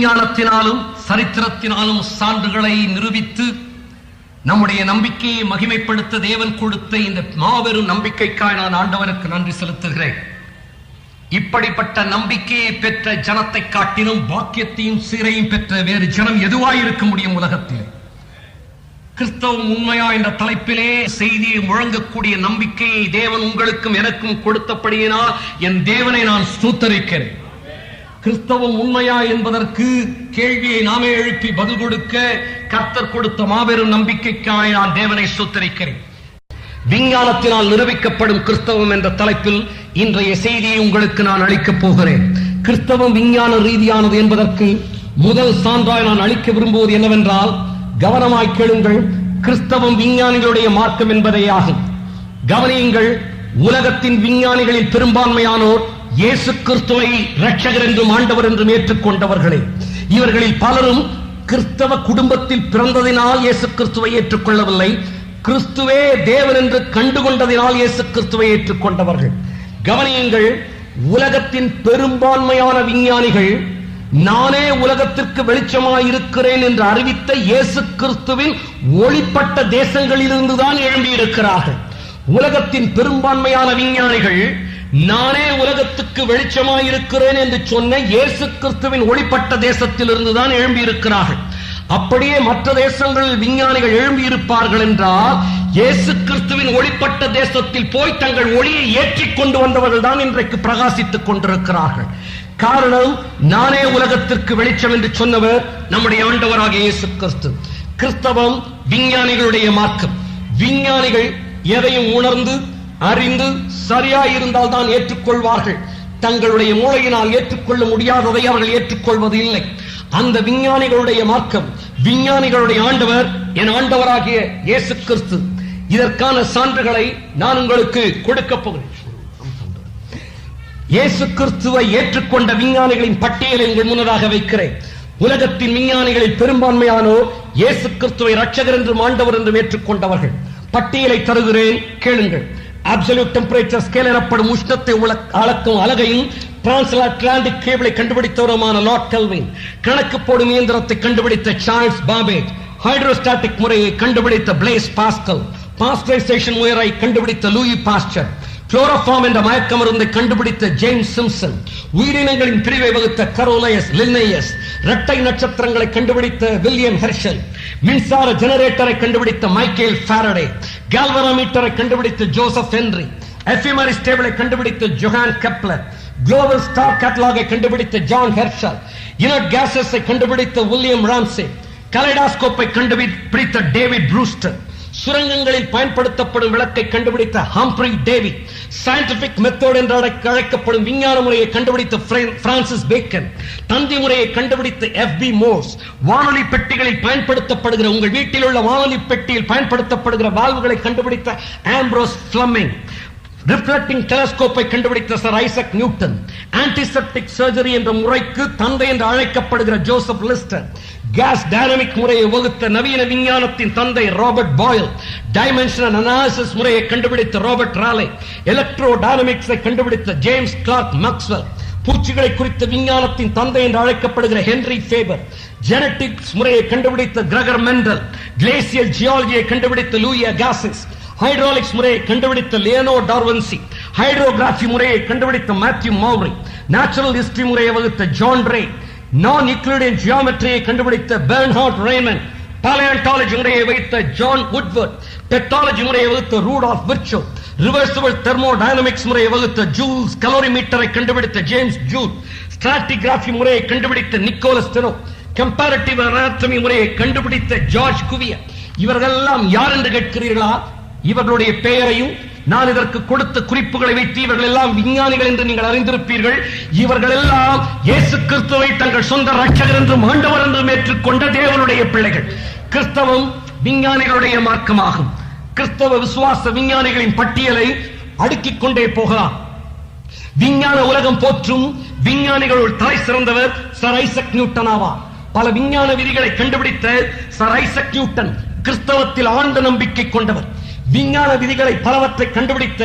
விஞ்ஞானத்தினாலும் சரித்திரத்தினாலும் சான்றுகளை நிரூபித்து நம்முடைய நம்பிக்கையை மகிமைப்படுத்த தேவன் கொடுத்த இந்த மாபெரும் நம்பிக்கைக்காக நான் ஆண்டவருக்கு நன்றி செலுத்துகிறேன். இப்படிப்பட்ட நம்பிக்கையை பெற்ற ஜனத்தை காட்டிலும் பாக்கியத்தையும் சீரையும் பெற்ற வேறு ஜனம் எதுவாயிருக்க முடியும் உலகத்தில்? கிறிஸ்தவம் உண்மையா என்ற தலைப்பிலே செய்தியை முழங்கக்கூடிய நம்பிக்கையை தேவன் உங்களுக்கும் எனக்கும் கொடுத்தபடியினால் என் தேவனை நான் ஸ்தோத்தரிக்கிறேன். கிறிஸ்தவம் உண்மையா என்பதற்கு கேள்வியை நாமே எழுப்பி பதில் கொடுக்க கர்த்தர் கொடுத்த மாபெரும் நம்பிக்கைக்காக நான் தேவனை ஸ்தோத்தரிக்கிறேன். விஞ்ஞானத்தினால் நிரூபிக்கப்படும் கிறிஸ்தவம் என்ற தலைப்பில் இன்றைய செய்தியை உங்களுக்கு நான் அளிக்கப் போகிறேன். கிறிஸ்தவம் விஞ்ஞான ரீதியானது என்பதற்கு முதல் சான்றாய் நான் அளிக்க விரும்புவது என்னவென்றால், கவனமாய் கேளுங்கள், கிறிஸ்தவம் விஞ்ஞானிகளுடைய மார்க்கம் என்பதே ஆகும். கவனியுங்கள், உலகத்தின் விஞ்ஞானிகளில் பெரும்பான்மையானோர் இயேசு கிறிஸ்துவை இரட்சகர் என்றும் ஆண்டவர் என்றும் ஏற்றுக்கொண்டவர்களே. இவர்களில் பலரும் கிறிஸ்தவ குடும்பத்தில் பிறந்ததினால் இயேசு கிறிஸ்துவை ஏற்றுக்கொள்ளவில்லை, கிறிஸ்துவே தேவன் என்று கண்டுகொண்டதினால் இயேசு கிறிஸ்துவை ஏற்றுக்கொண்டவர்கள். கவனியுங்கள், உலகத்தின் பெரும்பான்மையான விஞ்ஞானிகள் நானே உலகத்திற்கு வெளிச்சமாய் இருக்கிறேன் என்று அறிவித்த இயேசு கிறிஸ்துவின் ஒளிப்பட்ட தேசங்களிலிருந்துதான் எழும்பியிருக்கிறார்கள். உலகத்தின் பெரும்பான்மையான விஞ்ஞானிகள் நானே உலகத்துக்கு வெளிச்சமாய் இருக்கிறேன் என்று சொன்ன இயேசு கிறிஸ்துவின் ஒளிப்பட்ட தேசத்திலிருந்துதான் எழும்பியிருக்கிறார்கள். அப்படியே மற்ற தேசங்களில் விஞ்ஞானிகள் எழும்பியிருப்பார்கள் என்றால் இயேசு கிறிஸ்துவின் ஒளிப்பட்ட தேசத்தில் போய் தங்கள் ஒளியை ஏற்றிக் கொண்டு வந்தவர்கள் தான் இன்றைக்கு பிரகாசித்துக் கொண்டிருக்கிறார்கள். காரணம், நானே உலகத்திற்கு வெளிச்சம் என்று சொன்னவர் நம்முடைய ஆண்டவராகிய இயேசு கிறிஸ்து. கிறிஸ்தவம் விஞ்ஞானிகளுடைய மார்க்கம். விஞ்ஞானிகள் எதையும் உணர்ந்து அறிந்து சரியாயிருந்தால் தான் ஏற்றுக்கொள்வார்கள். தங்களுடைய மூளையினால் ஏற்றுக்கொள்ள முடியாததை அவர்கள் ஏற்றுக்கொள்வது இல்லை. அந்த விஞ்ஞானிகளுடைய மார்க்கம், விஞ்ஞானிகளுடைய ஆண்டவர் என் ஆண்டவராகிய இயேசு கிறிஸ்து. இதற்கான சான்றுகளை நான் உங்களுக்கு கொடுக்க போகிறேன். இயேசு கிறிஸ்துவை ஏற்றுக்கொண்ட விஞ்ஞானிகளின் பட்டியலை உங்கள் முன்னதாக வைக்கிறேன். உலகத்தின் விஞ்ஞானிகளில் பெரும்பான்மையானோர் இயேசு கிறிஸ்துவை இரட்சகர் என்றும் ஆண்டவர் என்றும் ஏற்றுக்கொண்டவர்கள். பட்டியலை தருகிறேன், கேளுங்கள். அப்சல்யூட் டெம்பரேச்சர் ஸ்கேல் எனப்படும் உஷ்ணத்தை அளக்கும் அலகையும் டிரான்ஸ்அட்லாண்டிக் கேபிளை கண்டுபிடித்தவருமான லார்ட் கெல்வின், கணக்கு போடும் இயந்திரத்தை கண்டுபிடித்த சார்ல்ஸ் பாபேஜ், ஹைட்ரோஸ்டாட்டிக் முறையை கண்டுபிடித்த பிளேஸ் பாஸ்கல், பாஸ்டரைசேஷன் முறையை கண்டுபிடித்த லூயி பாஸ்டர், குளோரோஃபார்ம் என்ற மயக்க மருந்தை கண்டுபிடித்த ஜேம்ஸ் சிம்சன், உயிரினங்களின் பிரிவை வகுத்த கரோலயஸ் லின்னேயஸ், இரட்டை நட்சத்திரங்களை கண்டுபிடித்த வில்லியம் ஹெர்ஷல், மின்சார ஜெனரேட்டரை கண்டுபிடித்த மைக்கேல் ஃபாரடே, கால்வனோமீட்டரை கண்டுபிடித்த ஜோசப் ஹென்றி, எஃபிமெரிஸ் டேபிளை கண்டுபிடித்த ஜோஹான் கெப்லர், குளோபல் ஸ்டார் கேட்டலாகை கண்டுபிடித்த ஜான் ஹெர்ஷல், இனர்ட் கேஸஸை கண்டுபிடித்த வில்லியம் ராம்சே, கலைடாஸ்கோப்பை கண்டுபிடித்த டேவிட் ப்ரூஸ்டர், சுரங்கங்களில் பயன்படுத்தப்படும் விளக்கை கண்டுபிடித்த ஹம்ப்ரி டேவி, சயின்டிபிக் மெத்தட் என்று அழைக்கப்படும் விஞ்ஞான முறையை கண்டுபிடித்த பிரான்சிஸ் பேக்கன், தந்தி முறையை கண்டுபிடித்த எஃப்.பி. மோர்ஸ், வானொலி பெட்டிகளில் பயன்படுத்தப்படுகிற உங்கள் வீட்டில் உள்ள வானொலி பெட்டியில் பயன்படுத்தப்படுகிற வால்வுகளை கண்டுபிடித்த ஆம்ப்ரோஸ் பிளமிங், ரிஃப்ளெக்டிங் டெலஸ்கோப்பை கண்டுபிடித்த sir Isaac Newton, antiseptic surgery என்ற முறைக்கு தந்தை என்று அழைக்கப்படுகிற ஜோசப் லிஸ்டர், கேஸ் டைனமிக் முறையை வகுத்த நவீன விஞ்ஞானத்தின் தந்தை ராபர்ட் பாயில், டைமென்ஷனல் அனாலிசிஸ் முறையை கண்டுபிடித்த ராபர்ட் ராலே, எலக்ட்ரோ டைனமிக்ஸை கண்டுபிடித்த ஜேம்ஸ் கிளார்க் மேக்ஸ்வெல், பூச்சிகளை குறித்த விஞ்ஞானத்தின் தந்தை என்று அழைக்கப்படுகிற ஹென்றி ஃபேபர், ஜெனடிக்ஸ் முறையை கண்டுபிடித்த கிரகர் மெண்டல், கிளேசியல் ஜியாலஜியை கண்டுபிடித்த லூயி அகாசிஸ், ஹைட்ராலிக்ஸ் முறையை கண்டுபிடித்த லியோனோ டார்வின்சி, ஹைட்ரோகிராபி முறையை கண்டுபிடித்த மேத்யூ மௌரி, நேச்சுரல் ஹிஸ்டரி முறையை வகுத்த ஜான் ரே, நான் யூக்ளிடியன் ஜியோமெட்ரியை கண்டுபிடித்த பெர்ன்ஹார்ட் ரேமன், பாலியான்டாலஜி முறையை வைத்த ஜான் வுட்வர்ட், டெக்னாலஜி முறையை வகுத்த ரூடால்ஃப் விர்ச்சோ, ரிவர்சிபிள் தெர்மோடைனமிக்ஸ் முறையை வகுத்த ஜூல்ஸ், கலோரிமீட்டரை கண்டுபிடித்த ஜேம்ஸ் ஜூட், ஸ்ட்ராட்டிகிராபி முறையை கண்டுபிடித்த நிக்கோலஸ் டெனோ, கம்பேரிட்டிவ் அனாட்டமி முறையை கண்டுபிடித்த ஜார்ஜ் குவியர். இவர்கள் எல்லாம் யார் என்று கேட்கிறீர்களா? இவர்களுடைய பெயரையும் நான் இதற்கு கொடுத்த குறிப்புகளை வைத்து இவர்கள் எல்லாம் விஞ்ஞானிகள் என்று நீங்கள் அறிந்திருப்பீர்கள். இவர்கள் எல்லாம் இயேசு கிறிஸ்துவை தங்கள் சொந்த இரட்சகர் என்றும் ஆண்டவர் என்றும் ஏற்றுக்கொண்ட தேவனுடைய பிள்ளைகள். கிறிஸ்தவம் விஞ்ஞானிகளுடைய மார்க்கமாகும். கிறிஸ்தவ விசுவாச விஞ்ஞானிகளின் பட்டியலை அடுக்கிக் கொண்டே போகலாம். விஞ்ஞான உலகம் போற்றும் விஞ்ஞானிகளுள் தலை சிறந்தவர் சர் ஐசக் நியூட்டன் ஆவார். பல விஞ்ஞான விதிகளை கண்டுபிடித்த சர் ஐசக் நியூட்டன் கிறிஸ்தவத்தில் ஆழ்ந்த நம்பிக்கை கொண்டவர். விஞ்ஞான விதிகளை பலவற்றை கண்டுபிடித்த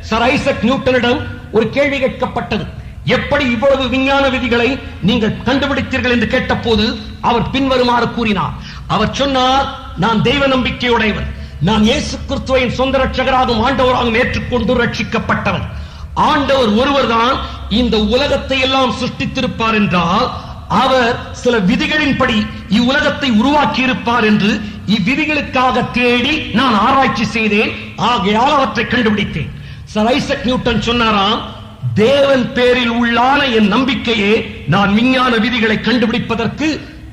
சர் ஐசக் நியூட்டனிடம் ஒரு கேள்வி கேட்கப்பட்டது. எப்படி இவ்வளவு விஞ்ஞான விதிகளை நீங்கள் கண்டுபிடித்தீர்கள் என்று கேட்டபோது அவர் பின்வருமாறு கூறினார். அவர் சொன்னார், நான் தெய்வ நம்பிக்கையுடையவன். நான் இயேசு கிறிஸ்துவை சொந்த ரட்சகராகவும் ஆண்டவராகவும் ஏற்றுக்கொண்டு ரட்சிக்கப்பட்டவன். ஆண்டவர் ஒருவர் தான் இந்த உலகத்தை எல்லாம் சிருஷ்டித்திருப்பார் என்றால் அவர் சில விதிகளின்படி இவ்வுலகத்தை உருவாக்கி இருப்பார் என்று இவ்விதிகளுக்காக தேடி நான் ஆராய்ச்சி செய்தேன். ஆகையால் அவற்றை கண்டுபிடித்தேன். சர் ஐசக் நியூட்டன் சொன்னாராம், தேவன் பேரில் உள்ளான என் நம்பிக்கையே நான் விஞ்ஞான விதிகளை கண்டுபிடிப்பதற்கு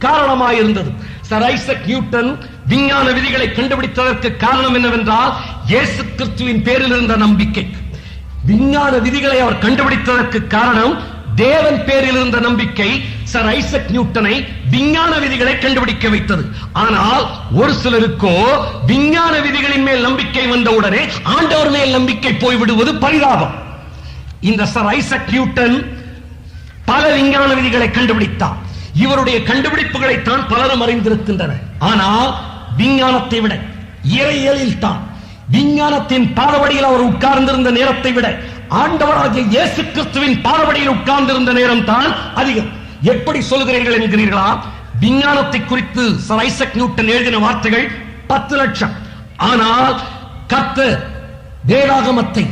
காரணமாயிருந்தது. சர் ஐசக் நியூட்டன் விஞ்ஞான விதிகளை கண்டுபிடித்ததற்கு காரணம் என்னவென்றால் இயேசு கிறிஸ்துவின் பேரில் இருந்த நம்பிக்கை. விஞ்ஞான விதிகளை அவர் கண்டுபிடித்ததற்கு காரணம் தேவன் பேரில் இருந்த நம்பிக்கை சர் ஐசக் நியூட்டனை விஞ்ஞான விதிகளை கண்டுபிடிக்க வைத்தது. ஆனால் ஒரு சிலருக்கோ விஞ்ஞான விதிகளின் மேல் நம்பிக்கை வந்தவுடனே ஆண்டவர் மேல் நம்பிக்கை போய்விடுவது பரிதாபம். இந்த சர் ஐசக் நியூட்டன் பல விஞ்ஞான விதிகளை கண்டுபிடித்தார். இவருடைய கண்டுபிடிப்புகளை தான் பலரும் அறிந்திருக்கின்றனர். ஆனால் விஞ்ஞானத்தை விட இறையியலில் தான் விஞ்ஞானத்தின் பாதவடியில் அவர் உட்கார்ந்திருந்த நேரத்தை விட ஆண்டவராகிய இயேசு கிறிஸ்துவின் பாதவடியில் உட்கார்ந்திருந்த நேரம் தான் அதிகம். எப்படி சொல்கிறீர்கள் என்கிறீர்களா? விஞ்ஞானத்தை குறித்து சர் ஐசக் நியூட்டன் எழுதின வார்த்தைகள் 10 லட்சம். ஆனால் கர்த்தர் வேதாகமத்தை,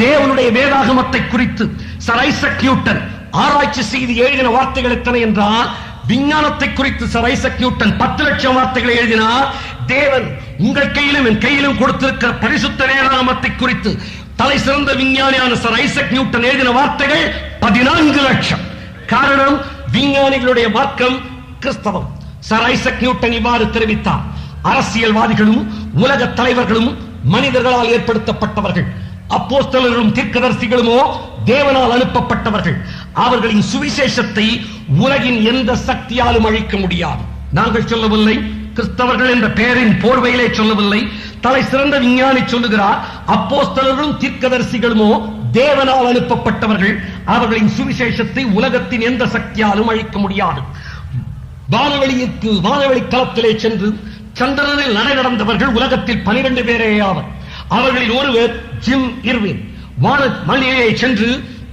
தேவனுடைய வேதாகமத்தை குறித்து சர் ஐசக் நியூட்டன் ஆராய்ச்சி செய்து எழுதின வார்த்தைகள் எத்தனை என்றால், விஞ்ஞானத்தை குறித்து சர் ஐசக் நியூட்டன் 10 லட்சம் வார்த்தைகளை எழுதினார். தேவன் உங்கள் கையிலும் என் கையிலும் கொடுத்திருக்கிற பரிசுத்த வேதாகமத்தை குறித்து தலை சிறந்த விஞ்ஞானியான சர் ஐசக் நியூட்டன் எழுதின வார்த்தைகள் 14 லட்சம். காரணம், விஞ்ஞானிகளுடைய மார்க்கம் கிறிஸ்தவம். சர் ஐசக் நியூட்டன் இவ்வாறு தெரிவித்தார், அரசியல்வாதிகளும் உலக தலைவர்களும் மனிதர்களால் ஏற்படுத்தப்பட்டவர்கள். அப்போஸ்தலர்களும் தீர்க்கதரிசிகளுமோ தேவனால் அனுப்பப்பட்டவர்கள். அவர்களின் சுவிசேஷத்தை உலகின் எந்த சக்தியாலும் அழிக்க முடியாது. நாங்கள் சொல்லவில்லை, கிறிஸ்தவர்கள் என்ற பெயரின் போர்வையிலே சொல்லவில்லை. தலை சிறந்த விஞ்ஞானி சொல்லுகிறார், அப்போஸ்தலர்களும் தீர்க்கதரிசிகளுமோ தேவனால் அனுப்பப்பட்டவர்கள். அவர்களின் சுவிசேஷத்தை உலகத்தின் எந்த சக்தியாலும் அழிக்க முடியாது. வானவெளி தளத்திலே சென்று சந்திரனில் நடந்தவர்கள் உலகத்தில் 12 பேரே ஆவர். அவர்களில் ஒருவர் ஜிம் இர்வின். வானவெளியிலே சென்று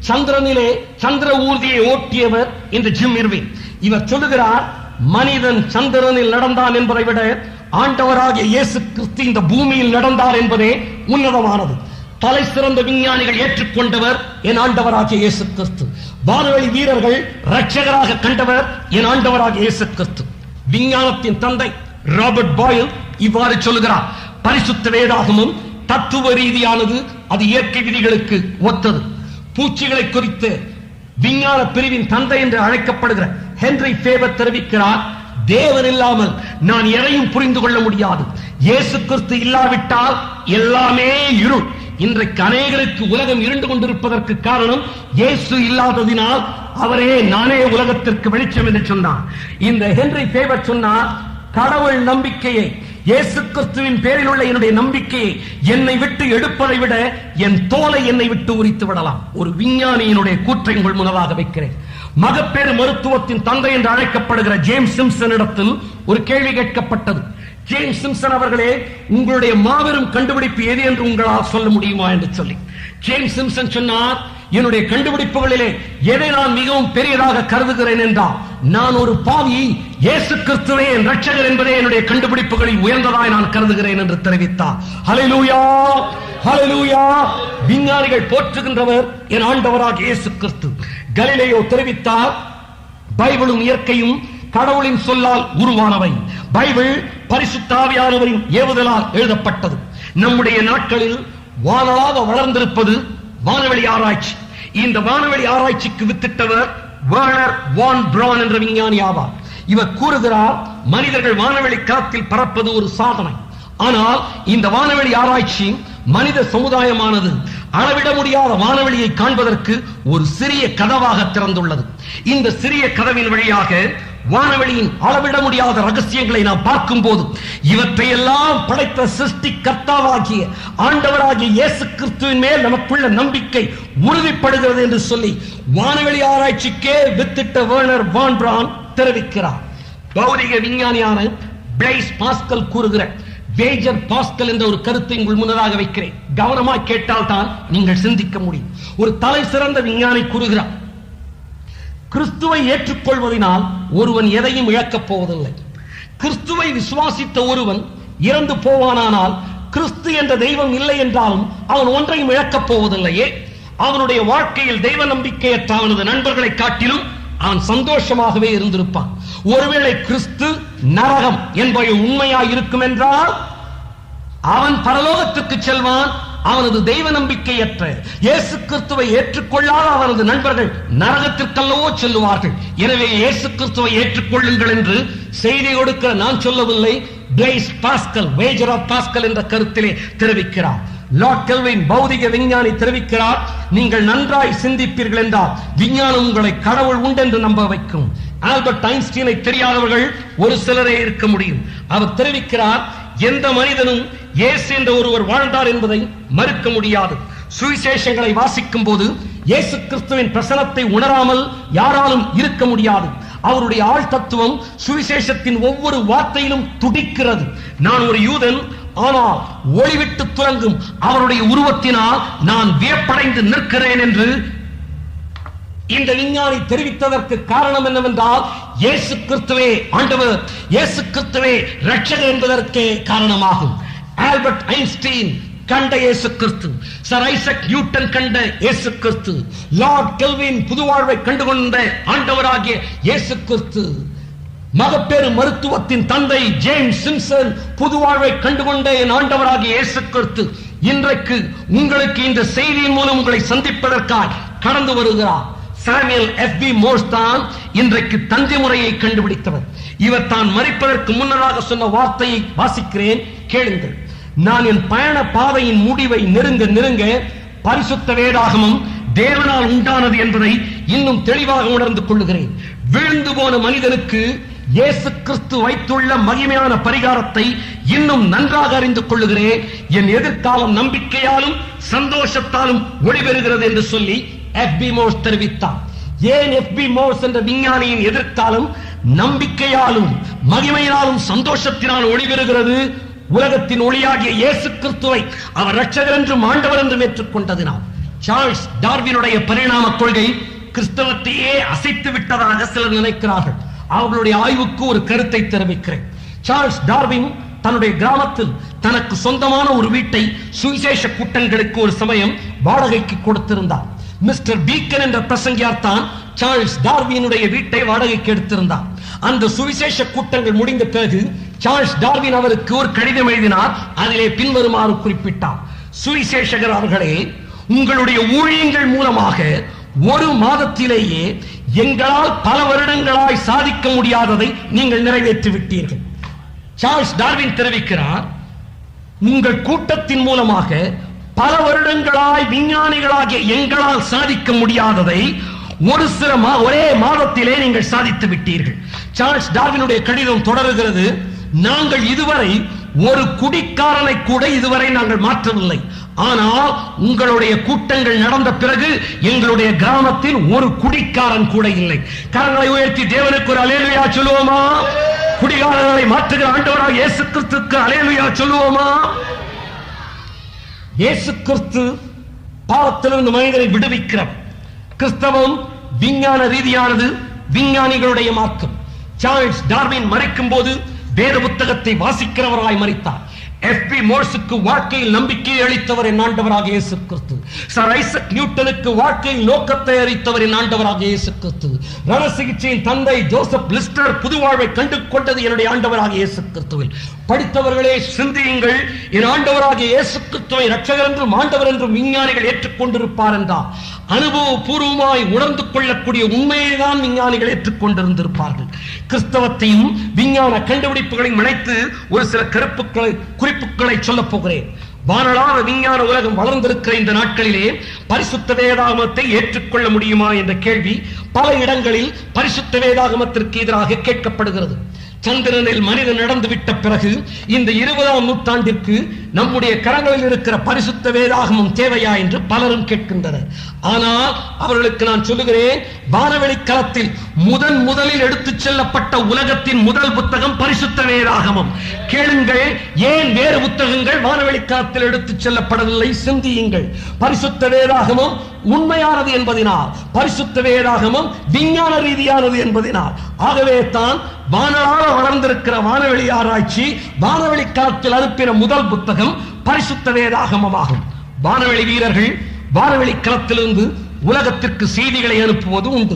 சந்திரனிலே சந்திர ஊர்தியை ஓட்டியவர் இந்த ஜிம் இர்வின். இவர் சொல்லுகிறார், மனிதன் சந்திரனில் நடந்தான் என்பதை விட ஆண்டவராகிய இயேசு கிறிஸ்து இந்த பூமியில் நடந்தார் என்பதே உன்னதமானது. தலை சிறந்த விஞ்ஞானிகள் ஏற்றுக்கொண்டவர் என் ஆண்டவராகிய இயேசு கிறிஸ்து. வானவெளி வீரர்கள் இரட்சகராக கண்டவர் என் ஆண்டவராகிய இயேசு கிறிஸ்து. விஞ்ஞானத்தின் தந்தை ராபர்ட் பாயில் இவ்வாறு சொல்லுகிறார், பரிசுத்த வேதாகமம் தத்துவ ரீதியானது, அது இயற்கை விதிகளுக்கு ஒத்தது. பூச்சிகளை குறித்து விஞ்ஞான பிரிவின் தந்தை என்று அழைக்கப்படுகிற ஹென்றி ஃபேபர் தெரிவிக்கிறார், தேவன் இல்லாமல் நான் எதையும் புரிந்து கொள்ள முடியாது. இயேசு கிறிஸ்து இல்லாவிட்டால் எல்லாமே இருள். இன்றைக்கு அநேகருக்கு உலகம் இருண்டு கொண்டிருப்பதற்கு காரணம் இயேசு இல்லாததினால். அவரே நானே உலகத்திற்கு வெளிச்சம் என்று சொன்னார். இந்த ஹென்றி ஃபேபர் சொன்னார், கடவுள் நம்பிக்கையை, இயேசு கிறிஸ்துவின் பேரில் உள்ள என்னுடைய நம்பிக்கையை என்னை விட்டு எடுப்பதை விட என் தோலை என்னை விட்டு உரித்து விடலாம். ஒரு விஞ்ஞானியினுடைய கூற்றை உங்கள் முன்னதாக வைக்கிறேன். மகப்பேறு மருத்துவத்தின் தந்தை என்று அழைக்கப்படுகிற ஜேம்ஸ் சிம்சன் இடத்தில் ஒரு கேள்வி கேட்கப்பட்டது. ஜேம்ஸ் சிம்சன் அவர்களே, உங்களுடைய மாபெரும் கண்டுபிடிப்பு எது என்று உங்களால் சொல்ல முடியுமா என்று சொல்லி ஜேம்ஸ் சிம்சன் சொன்னார், என்னுடைய கண்டுபிடிப்புகளிலே எதை நான் மிகவும் பெரியதாக கருதுகிறேன் என்றால், நான் ஒரு பாவி, இயேசு கிறிஸ்துவே என் இரட்சகர் என்பதே என்னுடைய கண்டுபிடிப்புகளில் உயர்ந்ததாய் நான் கருதுகிறேன் என்று தெரிவித்தார். ஹல்லேலூயா, ஹல்லேலூயா. விஞ்ஞானிகள் போற்றுகின்றவர் என் ஆண்டவராகிய இயேசு கிறிஸ்து. கலிலேயோ தெரிவித்தார், பைபிளும் இயற்கையும் கடவுளின் சொல்லால் உருவானவை. பைபிள் பரிசுத்த ஆவியானவரின் ஏவுதலால் எழுதப்பட்டது. நம்முடைய நாட்களில் வானளாக வளர்ந்திருப்பது வானவெளி ஆராய்ச்சி. இந்த வானவெளி ஆராய்ச்சிக்கு வித்திட்டவர் வெர்னர் வான் பிரான் என்ற விஞ்ஞானி ஆவார். இவர் கூறுகிறார், மனிதர்கள் வானவெளி களத்தில் பறப்பது ஒரு சாதனை. ஆனால் இந்த வானவெளி ஆராய்ச்சி மனித சமுதாயமானது அளவிட முடியாத வானவெளியை காண்பதற்கு ஒரு சிறிய கதவாக திறந்துள்ளது. இந்த சிறிய கதவின் வழியாக வானவெளியின் அளவிட முடியாத ரகசியங்களை நாம் பார்க்கும் போது இவற்றையெல்லாம் படைத்த சிருஷ்டி கர்த்தாவாகிய ஆண்டவராகிய இயேசு கிறிஸ்துவின் மேல் நமக்குள்ள நம்பிக்கை உறுதிப்படுகிறது என்று சொல்லி வானவெளி ஆராய்ச்சிக்கே வித்திட்ட வெர்னர் வான் பிரான் தெரிவிக்கிறார். பௌதிக விஞ்ஞானியான பிளைஸ் பாஸ்கல் கூறுகிற வேஜர் பாஸ்கல் என்ற ஒரு கருத்தை உங்கள் முன்னதாக வைக்கிறேன். கவனமாக கேட்டால் தான் நீங்கள் சிந்திக்க முடியும். ஒரு தலை சிறந்த விஞ்ஞானி கூறுகிறார், கிறிஸ்துவை ஏற்றுக்கொள்வதனால் ஒருவன் எதையும் இழக்கப் போவதில்லை. கிறிஸ்துவை விசுவாசித்த ஒருவன் இறந்து போவானால் கிறிஸ்து என்ற தெய்வம் இல்லை என்றாலும் அவன் ஒன்றையும் இழக்கப் போவதில்லையே. அவனுடைய வாழ்க்கையில் தெய்வ நம்பிக்கையற்ற அவனது நண்பர்களை காட்டிலும் அவன் சந்தோஷமாகவே இருந்திருப்பான். ஒருவேளை கிறிஸ்து நரகம் என்பவை உண்மையாய் இருக்கும் என்றால் அவன் பரலோகத்துக்கு செல்வான். அவனது தெய்வ நம்பிக்கையற்ற இயேசு கிறிஸ்துவை ஏற்றுக்கொள்ளாத அவனது நண்பர்கள் நரகத்திற்கல்லவோ செல்லுவார்கள். எனவே இயேசு கிறிஸ்துவை ஏற்றுக்கொள்ளுங்கள் என்று செய்தி கொடுக்க நான் சொல்லவில்லை. பிளேஸ் பாஸ்கல், வேஜர் ஆஃப் பாஸ்கல் என்ற கருத்திலே தெரிவிக்கிறார். லார்ட் கெல்வின் பௌதிக விஞ்ஞானி தெரிவிக்கிறார், நீங்கள் நன்றாய் சிந்திப்பீர்கள் என்றால் விஞ்ஞானம் உங்களை கடவுள் உண்டென்று நம்ப வைக்கும். ஆல்பர்ட் ஐன்ஸ்டீனை தெரியாதவர்கள் ஒரு சிலரே இருக்க முடியும். அவர் தெரிவிக்கிறார், எந்த மனிதனும் இயேசு என்ற ஒருவர் வாழ்ந்தார் என்பதை மறுக்க முடியாது. சுவிசேஷங்களை வாசிக்கும் போது இயேசு கிறிஸ்துவின் பிரசனத்தை உணராமல் யாராலும் இருக்க முடியாது. அவருடைய ஆள் தத்துவம் சுவிசேஷத்தின் ஒவ்வொரு வார்த்தையிலும் துடிக்கிறது. நான் ஒரு யூதன், ஆனால் ஒளிவிட்டு துலங்கும் அவருடைய உருவத்தினால் நான் வியப்படைந்து நிற்கிறேன் என்று இந்த விஞ்ஞானி தெரிவித்ததற்கு காரணம் என்னவென்றால் இயேசு கிறிஸ்துவே ஆண்டவர், இயேசு கிறிஸ்துவே இரட்சகர் என்பதற்கே காரணமாகும். ஆல்பர்ட் ஐன்ஸ்டீன் கண்ட இயேசு கிறிஸ்து, சர் ஐசக் நியூட்டன் கண்ட இயேசு கிறிஸ்து, லார்ட் கெல்வின் புதுவாழ்வை கண்டுகொண்ட ஆண்டவராகிய இயேசு கிறிஸ்து, மகப்பேறு மருத்துவத்தின் தந்தை ஜேம்ஸ் சிம்சன் புதுவாழ்வை கண்டுகொண்ட என் ஆண்டவராகிய இயேசு கிறிஸ்து இன்றைக்கு உங்களுக்கு இந்த செய்தியின் மூலம் உங்களை சந்திப்பதற்காக கடந்து வருகிறார். சாமுவேல் எஃப்.பி. மோர்ஸ் தான் இன்றைக்கு தந்தை முறையை கண்டுபிடித்தவர். இவர் தான் மரிப்பதற்கு முன்னதாக சொன்ன வார்த்தையை வாசிக்கிறேன், கேளுங்கள். நான் என் பயண பாதையின் முடிவை நெருங்க நெருங்க பரிசுத்த வேதாகமம் தேவனால் உண்டானது என்பதை இன்னும் தெளிவாக உணர்ந்து கொள்ளுகிறேன். விழுந்து போன மனிதனுக்கு இயேசு கிறிஸ்து வைத்துள்ள மகிமையான பரிகாரத்தை இன்னும் நன்றாக அறிந்து கொள்ளுகிறேன். என் எதிர்காலம் நம்பிக்கையாலும் சந்தோஷத்தாலும் ஒளிபெறுகிறது என்று சொல்லி எஃப்.பி. மோர்ஸ் தெரிவித்தார். ஏன் எஃப்.பி. மோர்ஸ் என்ற விஞ்ஞானியின் எதிர்காலம் நம்பிக்கையாலும் மகிமையினாலும் சந்தோஷத்தினால் ஒளிபெறுகிறது? உலகத்தின் ஒளியாகிய இயேசு கிறிஸ்துவை அவர் இரட்சகர் என்றும் ஆண்டவர் என்றும் ஏற்றுக்கொண்டதினால். சார்ல்ஸ் டார்வினுடைய பரிணாம கொள்கை கிறிஸ்தவத்தையே அசைத்து விட்டதாக சிலர் நினைக்கிறார்கள். அவர்களுடைய ஆய்வுக்கு ஒரு கருத்தை தெரிவிக்கிறேன். சார்ல்ஸ் டார்வின் தன்னுடைய கிராமத்தில் தனக்கு சொந்தமான ஒரு வீட்டை சுவிசேஷ கூட்டங்களுக்கு ஒரு சமயம் வாடகைக்கு கொடுத்திருந்தார். மிஸ்டர் பீக்கன் என்ற பிரசங்கியார் தான் சார்ல்ஸ் டார்வினுடைய வீட்டை வாடகைக்கு எடுத்திருந்தார். அந்த சுவிசேஷ கூட்டங்கள் முடிந்த பிறகு சார்ல்ஸ் டார்வின் அவருக்கு ஒரு கடிதம் எழுதினார். அதிலே பின்வருமாறு குறிப்பிட்டார், சுவிசேஷகர் அவர்களே, உங்களுடைய ஊழியங்கள் மூலமாக ஒரு மாதத்திலேயே எங்களால் பல வருடங்களாய் சாதிக்க முடியாததை நீங்கள் நிறைவேற்றி விட்டீர்கள். சார்ல்ஸ் டார்வின் தெரிவிக்கிறார், உங்கள் கூட்டத்தின் மூலமாக பல வருடங்களாய் விஞ்ஞானிகளாகிய எங்களால் சாதிக்க முடியாததை ஒரே மாதத்திலே நீங்கள் சாதித்து விட்டீர்கள். சார்ல்ஸ் டார்வினுடைய கடிதம் தொடர்கிறது, நாங்கள் இதுவரை ஒரு குடிக்காரனை கூட இதுவரை நாங்கள் மாற்றவில்லை. ஆனால் உங்களுடைய கூட்டங்கள் நடந்த பிறகு எங்களுடைய கிராமத்தில் ஒரு குடிக்காரன் கூட இல்லை. கரங்களை உயர்த்தி தேவனுக்கு ஒரு அல்லேலூயா சொல்லுவோமா? குடிகாரர்களை மாற்றுகிற ஆண்டவராக இயேசு கிறிஸ்துவுக்கு அல்லேலூயா சொல்லுவோமா? இயேசு கிறிஸ்து பாவத்திலிருந்து மனிதனை விடுவிக்கிறார். கிறிஸ்தவம் விஞ்ஞான ரீதியானது, விஞ்ஞானிகளுடைய மார்க்கம். சார்ல்ஸ் டார்வின் மரிக்கும் போது வேத புத்தகத்தை வாசிக்கிறவராய் மரித்தார். எஃப்.பி. மோர்ஸுக்கு வாழ்க்கையில் நம்பிக்கையை அளித்தவர் என் ஆண்டவராக இயேசு கிறிஸ்து. சர் ஐசக் நியூட்டனுக்கு வாழ்க்கையில் நோக்கத்தை அளித்தவர் என் ஆண்டவராக இயேசு கிறிஸ்து. ரண சிகிச்சையின் தந்தை ஜோசப் லிஸ்டர் புதுவாழ்வை கண்டு கொண்டது என்னுடைய ஆண்டவராக இயேசு கிறிஸ்துவில். படித்தவர்களே சிந்தியுங்கள், என் ஆண்டவராக இயேசு கிறிஸ்துவை இரட்சகர் என்றும் ஆண்டவர் என்றும் விஞ்ஞானிகள் ஏற்றுக்கொண்டிருப்பார் என்றால் அனுபவபூர்வமாய் உணர்ந்து கொள்ளக்கூடிய உண்மையை தான் விஞ்ஞானிகள் ஏற்றுக்கொண்டிருந்திருப்பார்கள். கிறிஸ்தவத்தையும் விஞ்ஞான கண்டுபிடிப்புகளையும் இணைத்து ஒரு சில குறிப்புகளை சொல்லப் போகிறேன். வானளாவ விஞ்ஞான உலகம் வளர்ந்திருக்கிற இந்த நாட்களிலே பரிசுத்த வேதாகமத்தை ஏற்றுக்கொள்ள முடியுமா என்ற கேள்வி பல இடங்களில் பரிசுத்த வேதாகமத்திற்கு எதிராக கேட்கப்படுகிறது. சந்திரனில் மனிதன் நடந்து விட்ட பிறகு இந்த 20ஆம் நூற்றாண்டிற்கு நம்முடைய கரங்களில் இருக்கிற பரிசுத்த வேதாகமம் தேவையா என்று பலரும் கேட்கின்றனர். ஆனால் அவர்களுக்கு நான் சொல்லுகிறேன், வானவெளி களத்தில் முதலில் எடுத்துச் செல்லப்பட்ட உலகத்தின் முதல் புத்தகம் பரிசுத்த வேதாகமம். கேளுங்கள், ஏன் வேறு புத்தகங்கள் வானவெளி களத்தில் எடுத்துச் செல்லப்படவில்லை? சிந்தியுங்கள். பரிசுத்த வேதாகமம் உண்மையானது என்பதினால், பரிசுத்த வேதாகமம் விஞ்ஞான ரீதியானது என்பதினால். ஆகவே தான் வானளாக வளர்ந்திருக்கிற வானவெளி ஆராய்ச்சி வானவெளி களத்தில் அனுப்பின முதல் புத்தகம் பரிசுத்த வேதாகமமாகும். வானவெளி வீரர்கள் வானவெளி களத்திலிருந்து உலகத்திற்கு செய்திகளை அனுப்புவது உண்டு.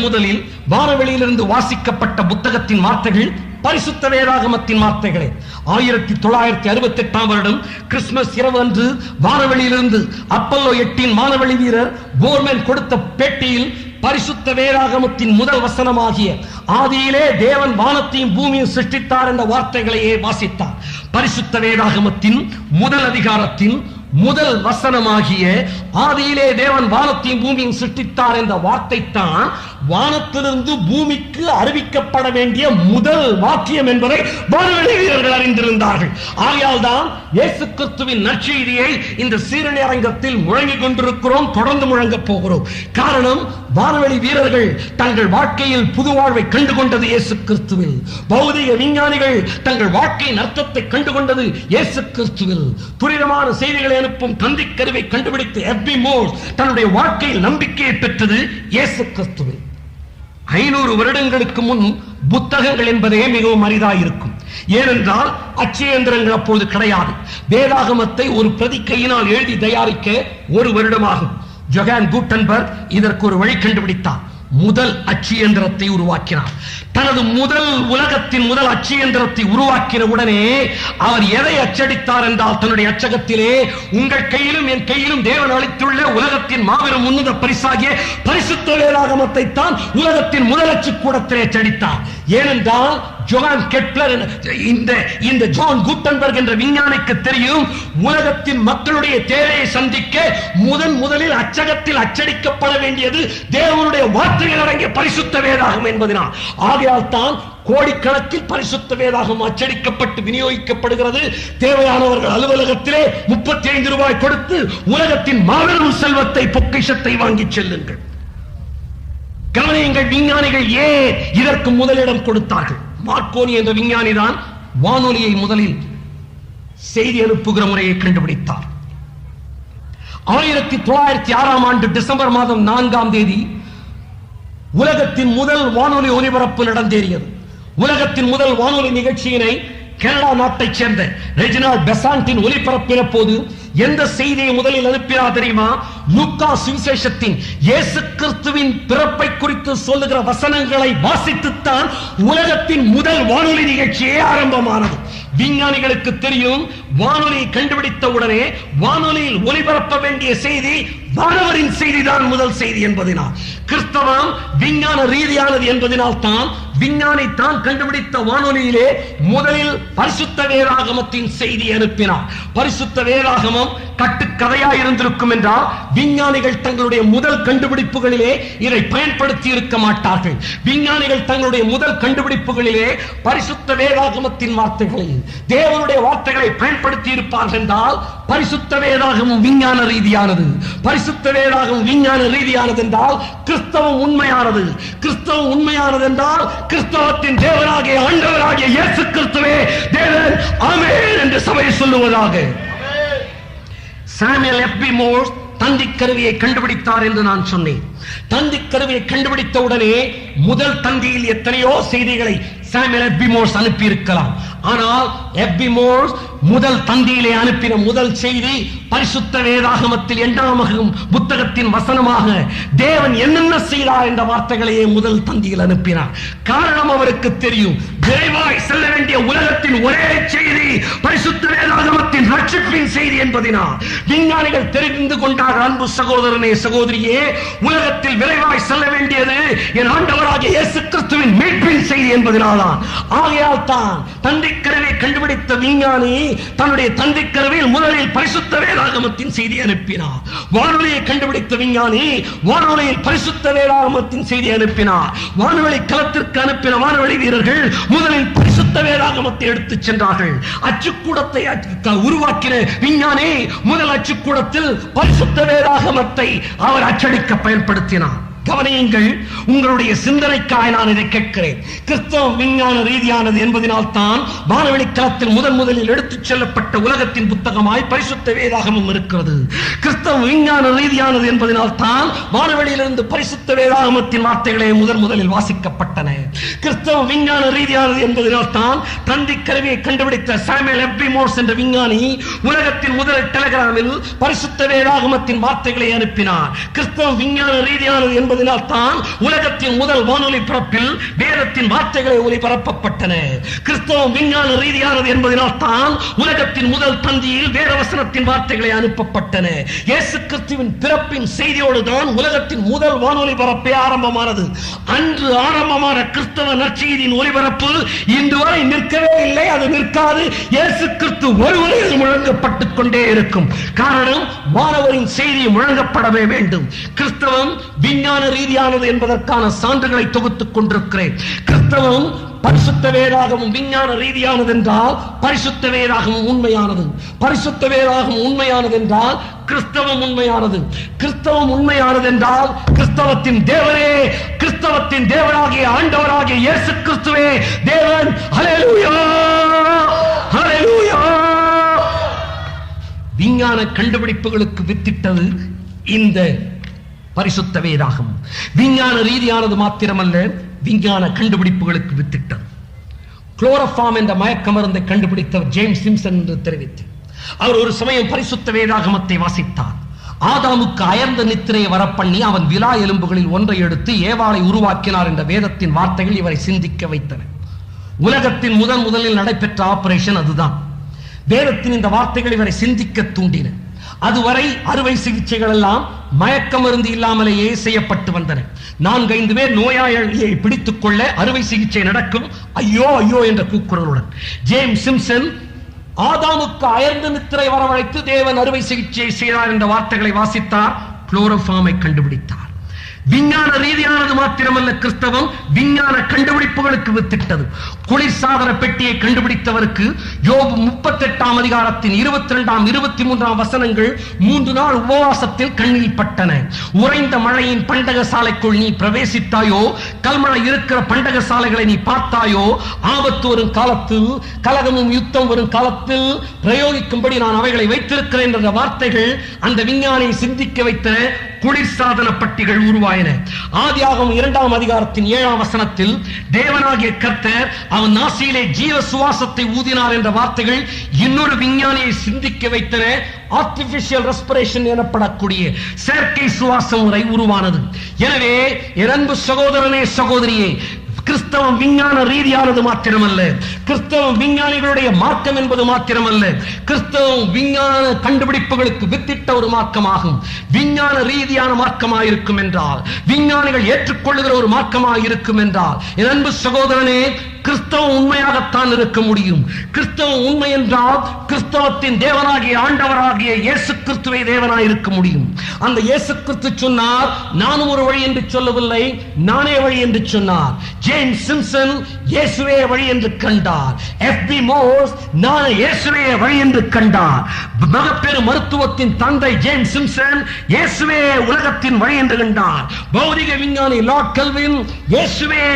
முதலில் வானவெளியிலிருந்து வாசிக்கப்பட்ட புத்தகத்தின் வார்த்தைகள் பரிசுத்த வேதாகமத்தின் வார்த்தைகளே. 1968 வருடம் கிறிஸ்துமஸ் இரவு அன்று வானவெளியிலிருந்து அப்பல்லோ 8 வானவெளி வீரர் போர்மேன் கொடுத்த பேட்டியில் பரிசுத்த வேதாகமத்தின் முதல் வசனமாகிய ஆதியிலே தேவன் வானத்தையும் பூமியும் சிருஷ்டித்தார் என்ற வார்த்தைகளையே வாசித்தார். பரிசுத்த வேதாகமத்தின் முதல் அதிகாரத்தின் முதல் வசனமாகிய ஆதியிலே தேவன் வானத்தையும் பூமியும் சிருஷ்டித்தார் என்ற வார்த்தை தான் வானத்திலிருந்து பூமிக்கு அறிவிக்கப்பட வேண்டிய முதல் வாக்கியம் என்பதை வானவெளி வீரர்கள் அறிந்திருந்தார்கள். ஆகையால் தான் இயேசு கிறிஸ்துவின் நற்செய்தியை இந்த சீரணி அரங்கத்தில் முழங்கிக் கொண்டிருக்கிறோம், தொடர்ந்து முழங்கப் போகிறோம். காரணம், வானவெளி வீரர்கள் தங்கள் வாழ்க்கையில் புது வாழ்வை கண்டுகொண்டது இயேசு கிறிஸ்துவில். பௌதிக விஞ்ஞானிகள் தங்கள் வாழ்க்கையின் அர்த்தத்தை கண்டுகொண்டது இயேசு கிறிஸ்துவில். துரிதமான செய்திகளை அனுப்பும் தந்தி கருவை கண்டுபிடித்த எஃப்பி மோர்ஸ் தன்னுடைய வாழ்க்கையில் நம்பிக்கையை பெற்றது இயேசு கிறிஸ்துவில். 500 வருடங்களுக்கு முன் புத்தகங்கள் என்பதே மிகவும் அரிதாயிருக்கும். ஏனென்றால் அச்சயந்திரங்கள் அப்பொழுது கிடையாது. வேதாகமத்தை ஒரு பிரதி கையினால் எழுதி தயாரிக்க 1 வருடமாகும். ஜொஹான் கூட்டன்பர்க் இதற்கு ஒரு வழி கண்டுபிடித்தார். முதல் அச்சியந்திரத்தை உருவாக்கினார். தனது உலகத்தின் முதல் அச்சியந்திரத்தை உருவாக்கின உடனே அவர் எதை அச்சடித்தார் என்றால், தன்னுடைய அச்சகத்திலே உங்கள் கையிலும் என் கையிலும் தேவன் அளித்துள்ள உலகத்தின் மாபெரும் உன்னத பரிசாகிய பரிசுத்த வேதாகமத்தை தான் உலகத்தின் முதல் அச்சுக்கூடத்திலே அச்சடித்தார். ஏனென்றால் ஜோஹான் கெப்லர் இந்த ஜான் கூட்டன்பர்க் என்ற விஞ்ஞானிக்கு தெரியும், உலகத்தின் மக்களுடைய தேவையை சந்திக்க முதலில் அச்சகத்தில் அச்சடிக்கப்பட வேண்டியது தேவனுடைய வார்த்தைகள் அடங்கிய பரிசுத்த வேதாகம் என்பதனால். ஆகையால் தான் கோடிக்கணக்கில் பரிசுத்த வேதாகம் அச்சடிக்கப்பட்டு விநியோகிக்கப்படுகிறது. தேவையானவர்கள் அலுவலகத்திலே 35 ரூபாய் கொடுத்து உலகத்தின் மாபெரும் செல்வத்தை, பொக்கிஷத்தை வாங்கி செல்லுங்கள். கவனியுங்கள், விஞ்ஞானிகள் ஏன் இதற்கு முதலிடம் கொடுத்தார்கள்? மார்க்கோனி என்ற விஞ்ஞானி தான் வானொலியை முதலில் செய்தி அனுப்புகிற முறையை கண்டுபிடித்தார். 1906 ஆண்டு டிசம்பர் மாதம் 4ஆம் தேதி உலகத்தின் முதல் வானொலி ஒலிபரப்பு நடந்தேறியது. உலகத்தின் முதல் வானொலி நிகழ்ச்சியினை கனடா நாட்டைச் சேர்ந்த ரெஜினால்ட் பெசாண்டின் ஒலிபரப்பின போது எந்த செய்தியை முதலில் அனுப்பினார் தெரியுமா? லூக்கா சுவிசேஷத்தின் இயேசு கிறிஸ்துவின் பிறப்பை குறித்து சொல்லுகிற வசனங்களை வாசித்துத்தான் உலகத்தின் முதல் வானொலி நிகழ்ச்சியே ஆரம்பமானது. விஞ்ஞானிகளுக்கு தெரியும், வானொலியை கண்டுபிடித்த உடனே வானொலியில் ஒலிபரப்ப வேண்டிய செய்தி வானவரின் செய்திதான் முதல் செய்தி என்பதனால், கிறிஸ்தவம் விஞ்ஞான ரீதியானது என்பதனால் தான் விஞ்ஞானி தான் கண்டுபிடித்த வானொலியிலே முதலில் பரிசுத்த வேதாகமத்தின் செய்தி அனுப்பினார். பரிசுத்த வேதாகமம் கட்டுக்கதையா இருந்திருக்கும் என்றால் விஞ்ஞானிகள் தங்களுடைய முதல் கண்டுபிடிப்புகளிலே இதை பயன்படுத்தி இருக்க மாட்டார்கள். விஞ்ஞானிகள் தங்களுடைய முதல் கண்டுபிடிப்புகளிலே பரிசுத்த வேதாகமத்தின் வார்த்தைகளை, தேவனுடைய வார்த்தைகளை பயன்படுத்தி இருப்பார்கள் என்றால் பரிசுத்த வேதாகமம் விஞ்ஞான ரீதியானது. பரிசுத்த வேதாகமம் விஞ்ஞான ரீதியானது என்றால் கிறிஸ்தவம் உண்மையானது. கிறிஸ்தவம் உண்மையானது என்றால் கிறிஸ்தவத்தின் தேவனாகிய ஆண்டவராகிய இயேசு கிறிஸ்துவே தேவன், ஆமென் என்று சபை சொல்லுவதாக. சாமுவேல் எஃப்பி மோர்ஸ் தந்திக் கருவியை கண்டுபிடித்தார் என்று நான் சொன்னேன். தந்திக் கருவியை கண்டுபிடித்த உடனே முதல் தந்தியில் எத்தனையோ செய்திகளை சாமுவேல் எஃப்பி மோர்ஸ் அனுப்பி இருக்கலாம். ஆனால் எஃப்பி மோர்ஸ் முதல் தந்தியிலே அனுப்பின முதல் செய்தி பரிசுத்த வேதாகமத்தில் 8ஆம் புத்தகத்தின் வசனமாக தேவன் என்னென்ன செய்தார் என்ற வார்த்தைகளையே முதல் தந்தியில் அனுப்பினார். காரணம், அவருக்கு தெரியும், விரைவாய் செல்ல வேண்டிய உலகத்தின் ஒரே செய்தி பரிசுத்த வேதாகமத்தின் ரட்சிப்பின் செய்தி என்பதனால் விஞ்ஞானிகள் தெரிந்து கொண்டார். அன்பு சகோதரனே, சகோதரியே, உலகத்தில் விரைவாய் செல்ல வேண்டியது என் ஆண்டவராகிய இயேசு கிறிஸ்துவின் மீட்பின் செய்தி என்பதனால் தான். ஆகையால் தான் தந்திக்கருவை கண்டுபிடித்த விஞ்ஞானி தன்னுடைய தந்திக்கருவில் முதலில் பரிசுத்த வேதாகமத்தின் செய்தி அனுப்பினார். வானொலியை கண்டுபிடித்த விஞ்ஞானி வானொலியில் பரிசுத்த வேதாகமத்தின் செய்தி அனுப்பினார். வானொலி களத்திற்கு அனுப்பின வானொலி வீரர்கள் முதலில் பரிசுத்த வேதாகமத்தை எடுத்துச் சென்றார்கள். அச்சுக்கூடத்தை உருவாக்கின விஞ்ஞானி முதல் அச்சுக்கூடத்தில் பரிசுத்த வேதாகமத்தை அவர் அச்சடிக்க பயன்படுத்தினார். கவனியுங்கள், உங்களுடைய சிந்தனைக்காய் நான் இதை கேட்கிறேன். கிறிஸ்தவம் விஞ்ஞான ரீதியானது என்பதனால் தான் வானவெளி களத்தில் முதலில் எடுத்துச் செல்லப்பட்ட உலகத்தின் புத்தகமாய் பரிசுத்த வேதாகமம் இருக்கிறது. கிறிஸ்தவம் விஞ்ஞான ரீதியானது என்பதனால் தான் வானவெளியிலிருந்து பரிசுத்த வேதாகமத்தின் வார்த்தைகளே முதலில் வாசிக்கப்பட்டன. கிறிஸ்தவம் விஞ்ஞான ரீதியானது என்பதனால் தான் தந்தி கருவியை கண்டுபிடித்த சாமுவேல் எஃப்.பி. மோர்ஸ் என்ற விஞ்ஞானி உலகத்தின் முதல் டெலிகிராமில் பரிசுத்த வேதாகமத்தின் வார்த்தைகளை அனுப்பினார். கிறிஸ்தவம் விஞ்ஞான ரீதியானது என்பதனால் தான் உலகத்தின் முதல் வானொலி பரப்பில் வேதத்தின் வார்த்தைகளை ஒலிபரப்பப்பட்டன. கிறிஸ்தவம் விஞ்ஞான ரீதியானது என்பதனால் தான் உலகத்தின் முதல் தந்தியில் வேதவசனத்தின் வார்த்தைகளை அனுப்பப்பட்டன. இயேசு கிறிஸ்துவின் பிறப்பின் செய்தியோடு தான் உலகத்தின் முதல் வானொலி பரப்பே ஆரம்பமானது. அன்று ஆரம்பமான கிறிஸ்தவ நற்செய்தியின் ஒலிபரப்பு இன்று வரை நிற்கவே இல்லை, அது நிற்காது. இயேசு கிறிஸ்து ஒருவரே முழங்கப்பட்டுக் கொண்டே இருக்கும். காரணம், வானவரின் செய்தி முழங்கப்படவே வேண்டும். கிறிஸ்தவம் விஞ்ஞான ரீதியானது என்பதற்கான சான்றுகளை தொகுத்துக் கொண்டிருக்கிறேன். கிறிஸ்தவம் பரிசுத்த வேதாகமும் விஞ்ஞான ரீதியானது என்றால் பரிசுத்த வேதாகமும் உண்மையானது. பரிசுத்த வேதாகமும் உண்மையானது என்றால் கிறிஸ்தவம் உண்மையானது. கிறிஸ்தவம் உண்மையானது என்றால் கிறிஸ்தவத்தின் தேவனே, கிறிஸ்தவத்தின் தேவனாகிய ஆண்டவராகிய இயேசு கிறிஸ்துவே தேவன். ஹல்லேலூயா, ஹல்லேலூயா. விஞ்ஞான கண்டுபிடிப்புகளுக்கு வித்திட்டது இந்த பரிசுத்த வேதாகம். விஞ்ஞான ரீதியானது மாத்திரமல்ல, விஞ்ஞான கண்டுபிடிப்புகளுக்கு வித்திட்டது. குளோரோஃபார்ம் என்ற மயக்க மருந்தை கண்டுபிடித்தவர் ஜேம்ஸ் சிம்சன் என்று தெரிவித்தார். அவர் ஒரு சமயம் பரிசுத்த வேதாகமத்தை வாசித்தார். ஆதாமுக்கு அயர்ந்த நித்திரையை வரப்பண்ணி அவன் விலா எலும்புகளில் ஒன்றை எடுத்து ஏவாளை உருவாக்கினார் என்ற வேதத்தின் வார்த்தைகள் இவரை சிந்திக்க வைத்தன. உலகத்தின் முதலில் நடைபெற்ற ஆபரேஷன் அதுதான். வேதத்தின் இந்த வார்த்தைகள் இவரை சிந்திக்க தூண்டின. அதுவரை அறுவை சிகிச்சைகள் எல்லாம் மயக்க மருந்து இல்லாமலேயே செய்யப்பட்டு வந்தன. 4-5 பேர் நோயாளியை பிடித்துக் கொள்ள அறுவை சிகிச்சை நடக்கும். ஐயோ ஐயோ என்ற கூக்குரலுடன் ஜேம்ஸ் சிம்சன் ஆதாமுக்கு அயர்ந்த நித்திரை வரவழைத்து தேவன் அறுவை சிகிச்சை செய்தார் என்ற வார்த்தைகளை வாசித்தார். குளோரோஃபார்மை கண்டுபிடித்தார். விஞ்ஞான ரீதியானது மாத்திரமல்ல, கிறிஸ்தவம் விஞ்ஞான கண்டுபிடிப்புகளுக்கு வித்திட்டது. குளிர்சாதன பெட்டியை கண்டுபிடித்தவருக்கு யோபு 38ஆம் அதிகாரத்தின் 22ஆம் 23ஆம் வசனங்கள் 3 நாள் உபவாசத்தில் கண்ணில் பட்டன. உறைந்த மழையின் பண்டக சாலைக்குள் நீ பிரவேசித்தாயோ, கல்மழை இருக்கிற பண்டக சாலைகளை நீ பார்த்தாயோ, ஆபத்து வரும் காலத்தில், கலகமும் யுத்தம் வரும் காலத்தில் பிரயோகிக்கும்படி நான் அவைகளை வைத்திருக்கிறேன் என்ற வார்த்தைகள் அந்த விஞ்ஞானியை சிந்திக்க வைத்த குளிர்சாதன பட்டிகள் உருவாயின. ஆதியாகமம் 2ஆம் அதிகாரத்தின் 7ஆம் வசனத்தில் தேவனாகிய கர்த்தர் அவன் நாசியிலே ஜீவ சுவாசத்தை ஊதினார் என்ற வார்த்தைகள் இன்னொரு விஞ்ஞானியை சிந்திக்க வைத்தன. ஆர்டிபிஷியல் ரெஸ்பிரேஷன் எனப்படக்கூடிய செயற்கை சுவாச முறை உருவானது. எனவே என் அன்பு சகோதரனே, சகோதரியே, கிறிஸ்தவம் விஞ்ஞான ரீதியானது மாத்திரமல்ல, கிறிஸ்தவம் விஞ்ஞானிகளுடைய மார்க்கம் என்பது மாத்திரமல்ல, கிறிஸ்தவம் விஞ்ஞான கண்டுபிடிப்புகளுக்கு வித்திட்ட ஒரு மார்க்கமாகும். விஞ்ஞான ரீதியான மார்க்கமாயிருக்கும் என்றால், விஞ்ஞானிகள் ஏற்றுக்கொள்ளுகிற ஒரு மார்க்கமாயிருக்கும் என்றால், என் அன்பு சகோதரனே, கிறிஸ்தவம் உண்மையாகத்தான் இருக்க முடியும். கிறிஸ்தவம் உண்மை என்றால் கிறிஸ்தவத்தின் தேவனாகிய ஆண்டவராகிய இயேசு கிறிஸ்துவை தேவனாய் இருக்க முடியும். அந்த இயேசு கிறிஸ்து சொன்னார், நானும் ஒரு வழி என்று சொல்லவில்லை, நானே வழி என்று சொன்னார். ஜேம்ஸ் சிம்சன் இயேசுவே வழி என்று கண்டார். எஃப்.பி. மோர்ஸ் நான் இயேசுவே வழி என்று கண்டார். மகப்பேறு மருத்துவத்தின் தந்தை ஜேம்ஸ் சிம்சன் இயேசுவே உலகத்தின் வழி என்று கண்டார். பௌதிக விஞ்ஞானி லார்ட் கெல்வின் இயேசுவே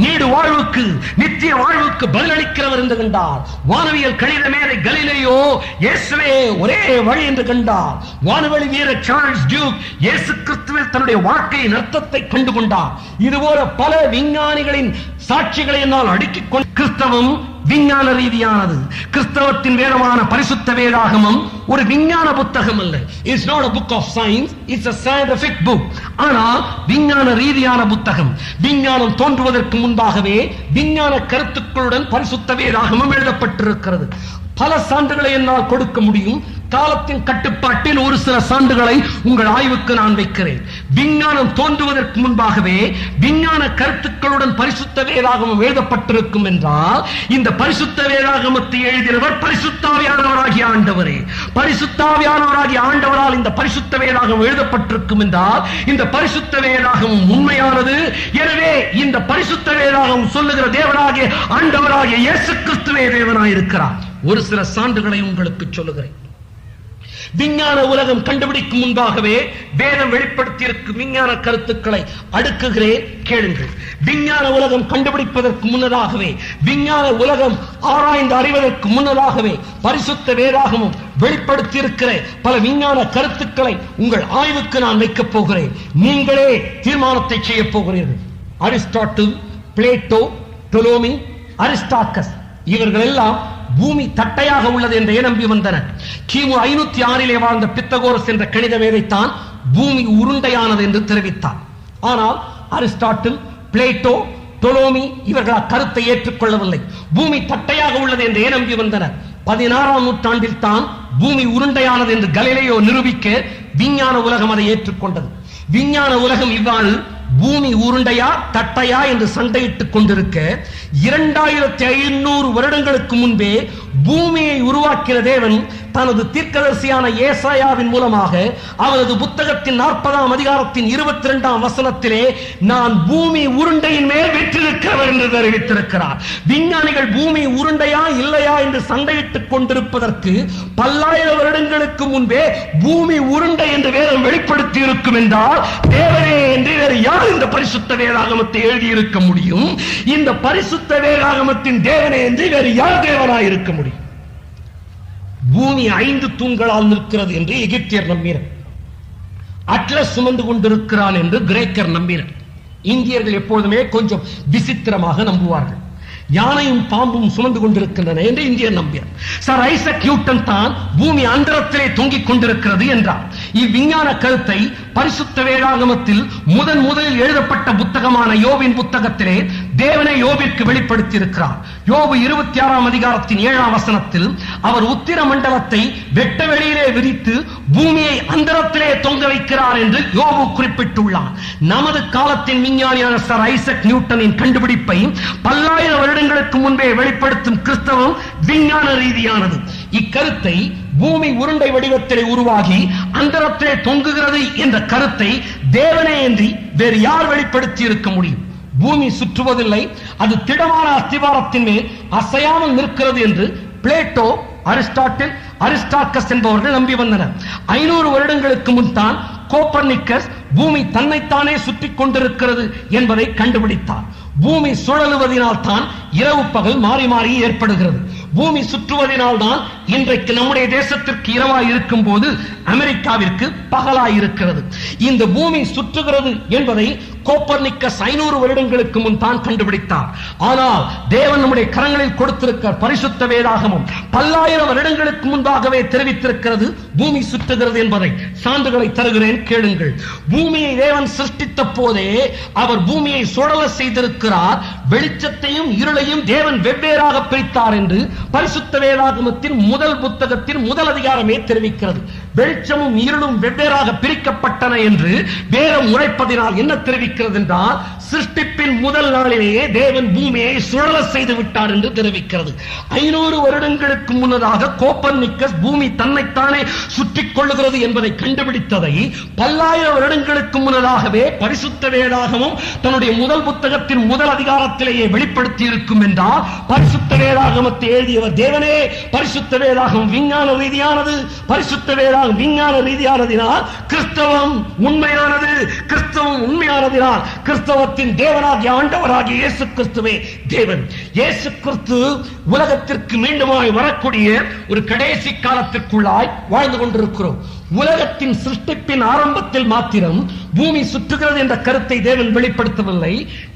நீடு வாழ்வுக்கு, நித்திய வாழ்வுக்கு பதிலளிக்கிறவர் என்று கண்டார். வானவியல் கணித மேதை கலிலேயோ இயேசுவே ஒரே வழி என்று கண்டார். வானவெளி வீரர் சார்ல்ஸ் டியூக் இயேசு கிறிஸ்துவில் தன்னுடைய வாழ்க்கையின் அர்த்தத்தை கண்டு கொண்டார். இதுபோல பல விஞ்ஞானிகளின் சாட்சிகளை என்னால் அடுக்கிக் கொண்டு கிறிஸ்தவம் விஞ்ஞான ரீதியானது. கிறிஸ்தவத்தின் வேதமான பரிசுத்த வேதாகமம் ஒரு விஞ்ஞான புத்தகம் அல்ல. It's not a book of science, it's a scientific book. ஆனால் விஞ்ஞான ரீதியான புத்தகம். விஞ்ஞானம் தோன்றுவதற்கு முன்பாகவே விஞ்ஞான கருத்துக்களுடன் பரிசுத்த வேதாகமம் எழுதப்பட்டிருக்கிறது. பல சான்றுகளை என்னால் கொடுக்க முடியும். காலத்தின் கட்டுப்பாட்டில் ஒரு சில சான்றுகளை உங்கள் ஆய்வுக்கு நான் வைக்கிறேன். விஞ்ஞானம் தோன்றுவதற்கு முன்பாகவே விஞ்ஞான கருத்துக்களுடன் பரிசுத்த வேதாகமம் எழுதப்பட்டிருக்கும் என்றால், இந்த பரிசுத்த வேதாகமத்தை எழுதினவர் பரிசுத்தாவியானவராகிய ஆண்டவரே. பரிசுத்தாவியானவராகிய ஆண்டவரால் இந்த பரிசுத்த வேதாகமம் எழுதப்பட்டிருக்கும் என்றால், இந்த பரிசுத்த வேதாகமம் உண்மையானது. எனவே இந்த பரிசுத்த வேதாகமம் சொல்லுகிற தேவனாகிய ஆண்டவராகிய இயேசு கிறிஸ்துவே தேவனாயிருக்கிறார். ஒரு சில சான்றுகளை உங்களுக்கு சொல்லுகிறேன். விஞ்ஞான உலகம் கண்டுபிடிக்கும் முன்பாகவே வேதம் வெளிப்படுத்தியிருக்கும் விஞ்ஞான கருத்துக்களை அடுக்குகிறேன், கேளுங்கள். விஞ்ஞான உலகம் கண்டுபிடிப்பதற்கு முன்னதாகவே, விஞ்ஞான உலகம் ஆராய்ந்து அறிவதற்கு முன்னதாகவே பரிசுத்த வேதாகமும் வெளிப்படுத்தியிருக்கிற பல விஞ்ஞான கருத்துக்களை உங்கள் ஆய்வுக்கு நான் வைக்கப் போகிறேன். நீங்களே தீர்மானத்தை செய்ய போகிறீர்கள். அரிஸ்டாட்டில், பிளேட்டோ, டொலோமி, அரிஸ்டார்கஸ் இவர்கள் எல்லாம் பூமி தட்டையாக உள்ளது என்று நம்பி வந்தனர். கிமு 506 வாழ்ந்த பித்தகோரஸ் என்ற கணித மேதைத்தான் பூமி உருண்டையானது என்று தெரிவித்தார். ஆனால் அரிஸ்டாட்டில், பிளேட்டோ, டொலோமி இவர்கள் அக்கருத்தை ஏற்றுக்கொள்ளவில்லை. பூமி தட்டையாக உள்ளது என்று நம்பி வந்தனர். 16ஆம் நூற்றாண்டில் தான் பூமி உருண்டையானது என்று கலிலேயோ நிரூபிக்க விஞ்ஞான உலகம் அதை ஏற்றுக்கொண்டது. விஞ்ஞான உலகம் இவ்வாறு பூமி உருண்டையா தட்டையா என்று சண்டையிட்டுக் கொண்டிருக்க 2500 வருடங்களுக்கு முன்பே பூமியை உருவாக்கிற தேவன் தனது தீர்க்கதரிசியான ஏசாயாவின் மூலமாக அவரது புத்தகத்தின் 40ஆம் அதிகாரத்தின் 22ஆம் வசனத்திலே நான் பூமி உருண்டையின் மேல் வெற்றிருக்கிறவர் என்று தெரிவித்திருக்கிறார். விஞ்ஞானிகள் பூமி உருண்டையா இல்லையா என்று சண்டையிட்டுக் கொண்டிருப்பதற்கு பல்லாயிரம் வருடங்களுக்கு முன்பே பூமி உருண்டை என்று வேதம் வெளிப்படுத்தி இருக்கும் என்றால் தேவனே என்று வேறு யார் இந்த பரிசுத்த வேதாகமத்தை எழுதியிருக்க முடியும்? இந்த பரிசுத்த வேதாகமத்தின் தேவனே என்று வேறு யார் தேவனாய் இருக்க முடியும்? பூமி 5 தூண்களால் நிற்கிறது என்று எகிப்தியர் நம்பினர். அட்லஸ் சுமந்து கொண்டிருக்கிறான் என்று கிரேக்கர் நம்பினர். இந்தியர்கள் எப்போதுமே கொஞ்சம் விசித்திரமாக நம்புவார்கள். யானையும் பாம்பும் சுமந்து கொண்டிருக்கின்றன என்று இந்தியர் நம்பினார். சர் ஐசக் நியூட்டன் தான் பூமி அந்தரத்திலே தொங்கிக் கொண்டிருக்கிறது என்றார். இவ்விஞ்ஞான கருத்தை பரிசுத்த வேதாகமத்தில் முதலில் எழுதப்பட்ட புத்தகமான யோபின் புத்தகத்திலே தேவனை யோபிற்கு வெளிப்படுத்தி இருக்கிறார். யோபு 26ஆம் அதிகாரத்தின் 7ஆம் வசனத்தில் அவர் உத்திர மண்டலத்தை வெட்ட வெளியிலே விரித்து பூமியை அந்தரத்திலே தொங்க வைக்கிறார் என்று யோபு குறிப்பிட்டுள்ளார். நமது காலத்தின் விஞ்ஞானியான சர் ஐசக் நியூட்டனின் கண்டுபிடிப்பை பல்லாயிரம் வருடங்களுக்கு முன்பே வெளிப்படுத்தும் கிறிஸ்தவம் விஞ்ஞான ரீதியானது. இக்கருத்தை பூமி உருண்டை வடிவத்திலே உருவாகி அந்தரத்திலே தொங்குகிறது என்ற கருத்தை தேவனே என்று வேறு யார் வெளிப்படுத்தி இருக்க முடியும்? பூமி சுற்றுவதில்லை, அது திடமான அஸ்திவாரத்தின் மேல் அசையாமல் நிற்கிறது என்று பிளேட்டோ, அரிஸ்டாட்டில், அரிஸ்டார்கஸ் என்பவர்கள் நம்பி வந்தனர். 500 வருடங்களுக்கு முன் தான் கோப்பர்னிக்கஸ் பூமி தன்னைத்தானே சுற்றி கொண்டிருக்கிறது என்பதை கண்டுபிடித்தார். பூமி சுழலுவதனால் தான் இரவு பகல் மாறி மாறி ஏற்படுகிறது. பூமி சுற்றுவதனால் தான் இன்றைக்கு நம்முடைய தேசத்திற்கு இரவாய் இருக்கும் போது அமெரிக்காவிற்கு பகலாய் இருக்கிறது. இந்த பூமி சுற்றுகிறது என்பதை கோப்பர்னிக்கஸ் 500 வருடங்களுக்கு முன் தான் கண்டுபிடித்தார். ஆனால் தேவன் நம்முடைய கரங்களில் கொடுத்திருக்கிற பரிசுத்த வேதாகமம் பல்லாயிரம் வருடங்களுக்கு முன்பாகவே தெரிவித்திருக்கிறது பூமி சுற்றுகிறது என்பதை. சான்றுகளை தருகிறேன், கேளுங்கள். பூமியை தேவன் சிருஷ்டித்த போதே அவர் பூமியை சுழல செய்திருக்கிறார். வெளிச்சத்தையும் இருளையும் தேவன் வெவ்வேறாக பிரித்தார் என்று பரிசுத்த வேதாகமத்தின் முதல் புத்தகத்தின் முதல் அதிகாரமே தெரிவிக்கிறது. வெளிச்சமும் இருளும் வெவ்வேறாக பிரிக்கப்பட்டன என்று வேதம் உரைப்பதினால் என்ன தெரிவிக்கிறது என்றால் சிருஷ்டிப்பின் முதல் நாளிலேயே தேவன் பூமியை சுழல செய்து விட்டார் என்று தெரிவிக்கிறது. 500 வருடங்களுக்கு முன்னதாக கோப்பர்னிக்கஸ் பூமி தன்னைத்தானே சுற்றிக் கொள்ளுகிறது என்பதை கண்டுபிடித்ததை பல்லாயிரம் வருடங்களுக்கு முன்னதாகவே பரிசுத்த வேதாகமும் தன்னுடைய முதல் புத்தகத்தின் முதல் அதிகாரத்திலேயே வெளிப்படுத்தி இருக்கும் என்றால் பரிசுத்த வேதாகமத்தை எழுதியவர் தேவனே. பரிசுத்த வேதாகம் விஞ்ஞான ரீதியானது. பரிசுத்த வேதாகம் விஞ்ஞான ரீதியானதினால் கிறிஸ்தவம் உண்மையானது. கிறிஸ்தவம் உண்மையானதினால் கிறிஸ்தவத்தின் தேவனாகிய ஆண்டவராகிய இயேசு கிறிஸ்துவே தேவன். இயேசு கிறிஸ்து உலகத்திற்கு மீண்டுமாய் வரக்கூடிய ஒரு கடைசி காலத்திற்குள்ளாய் வாழ்ந்து கொண்டிருக்கிறோம். உலகத்தின் சிருஷ்டிப்பின் ஆரம்பத்தில் மாத்திரம் பூமி சுற்றுகிறது என்ற கருத்தை தேவன் வெளிப்படுத்தவில்லை.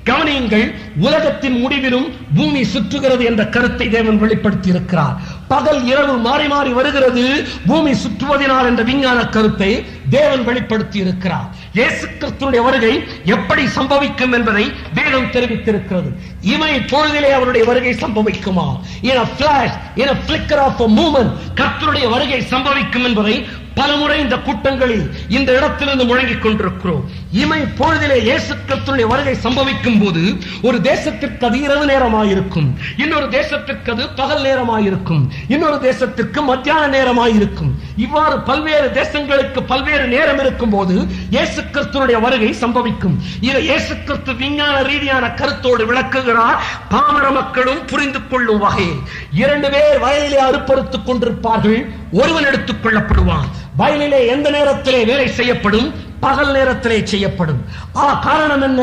கவனியுங்கள், உலகத்தின் முடிவிலும் பூமி சுற்றுகிறது என்ற கருத்தை தேவன் வெளிப்படுத்தி இருக்கிறார். பகல் இரவு மாறி மாறி வருகிறது பூமி சுற்றுவதனால் என்ற விஞ்ஞான கருத்தை தேவன் வெளிப்படுத்தி இருக்கிறார். இயேசு கிறிஸ்துவின் வருகை எப்படி சம்பவிக்கும் என்பதை வேதம் தெரிவித்திருக்கிறது. இமை பொழுதிலே அவருடைய வருகை சம்பவிக்குமா? in a flash, in a flicker of a moment கர்த்தருடைய வருகை சம்பவிக்கும் என்பதை பலமுறை இந்த கூட்டங்களில் இந்த இடத்திலிருந்து முழங்கிக் கொண்டிருக்கிறோம். இமை பொழுதிலே இயேசு கிறிஸ்துவின் வருகை சம்பவிக்கும் போது ஒரு தேசத்திற்கு அது இரவு நேரமாயிருக்கும், இன்னொரு தேசத்திற்கு அது பகல் நேரமாயிருக்கும், இன்னொரு தேசத்திற்கு மத்தியான நேரமாயிருக்கும். இவ்வாறு பல்வேறு தேசங்களுக்கு பல்வேறு நேரம் இருக்கும் போது இயேசு கிறிஸ்துவின் வருகை சம்பவிக்கும். இதை இயேசு கிறிஸ்து விஞ்ஞான ரீதியான கருத்தோடு விளக்குகிறார். பாமர மக்களும் புரிந்து கொள்ளும் வகையில் 2 பேர் வயலிலே அறுப்பறுத்துக் கொண்டிருப்பார்கள். ஒருவன் எடுத்துக் கொள்ளப்படுவான். வயலிலே எந்த நேரத்திலே வேலை செய்யப்படும்? பகல் நேரத்திலே செய்யப்படும். காரணம் என்ன?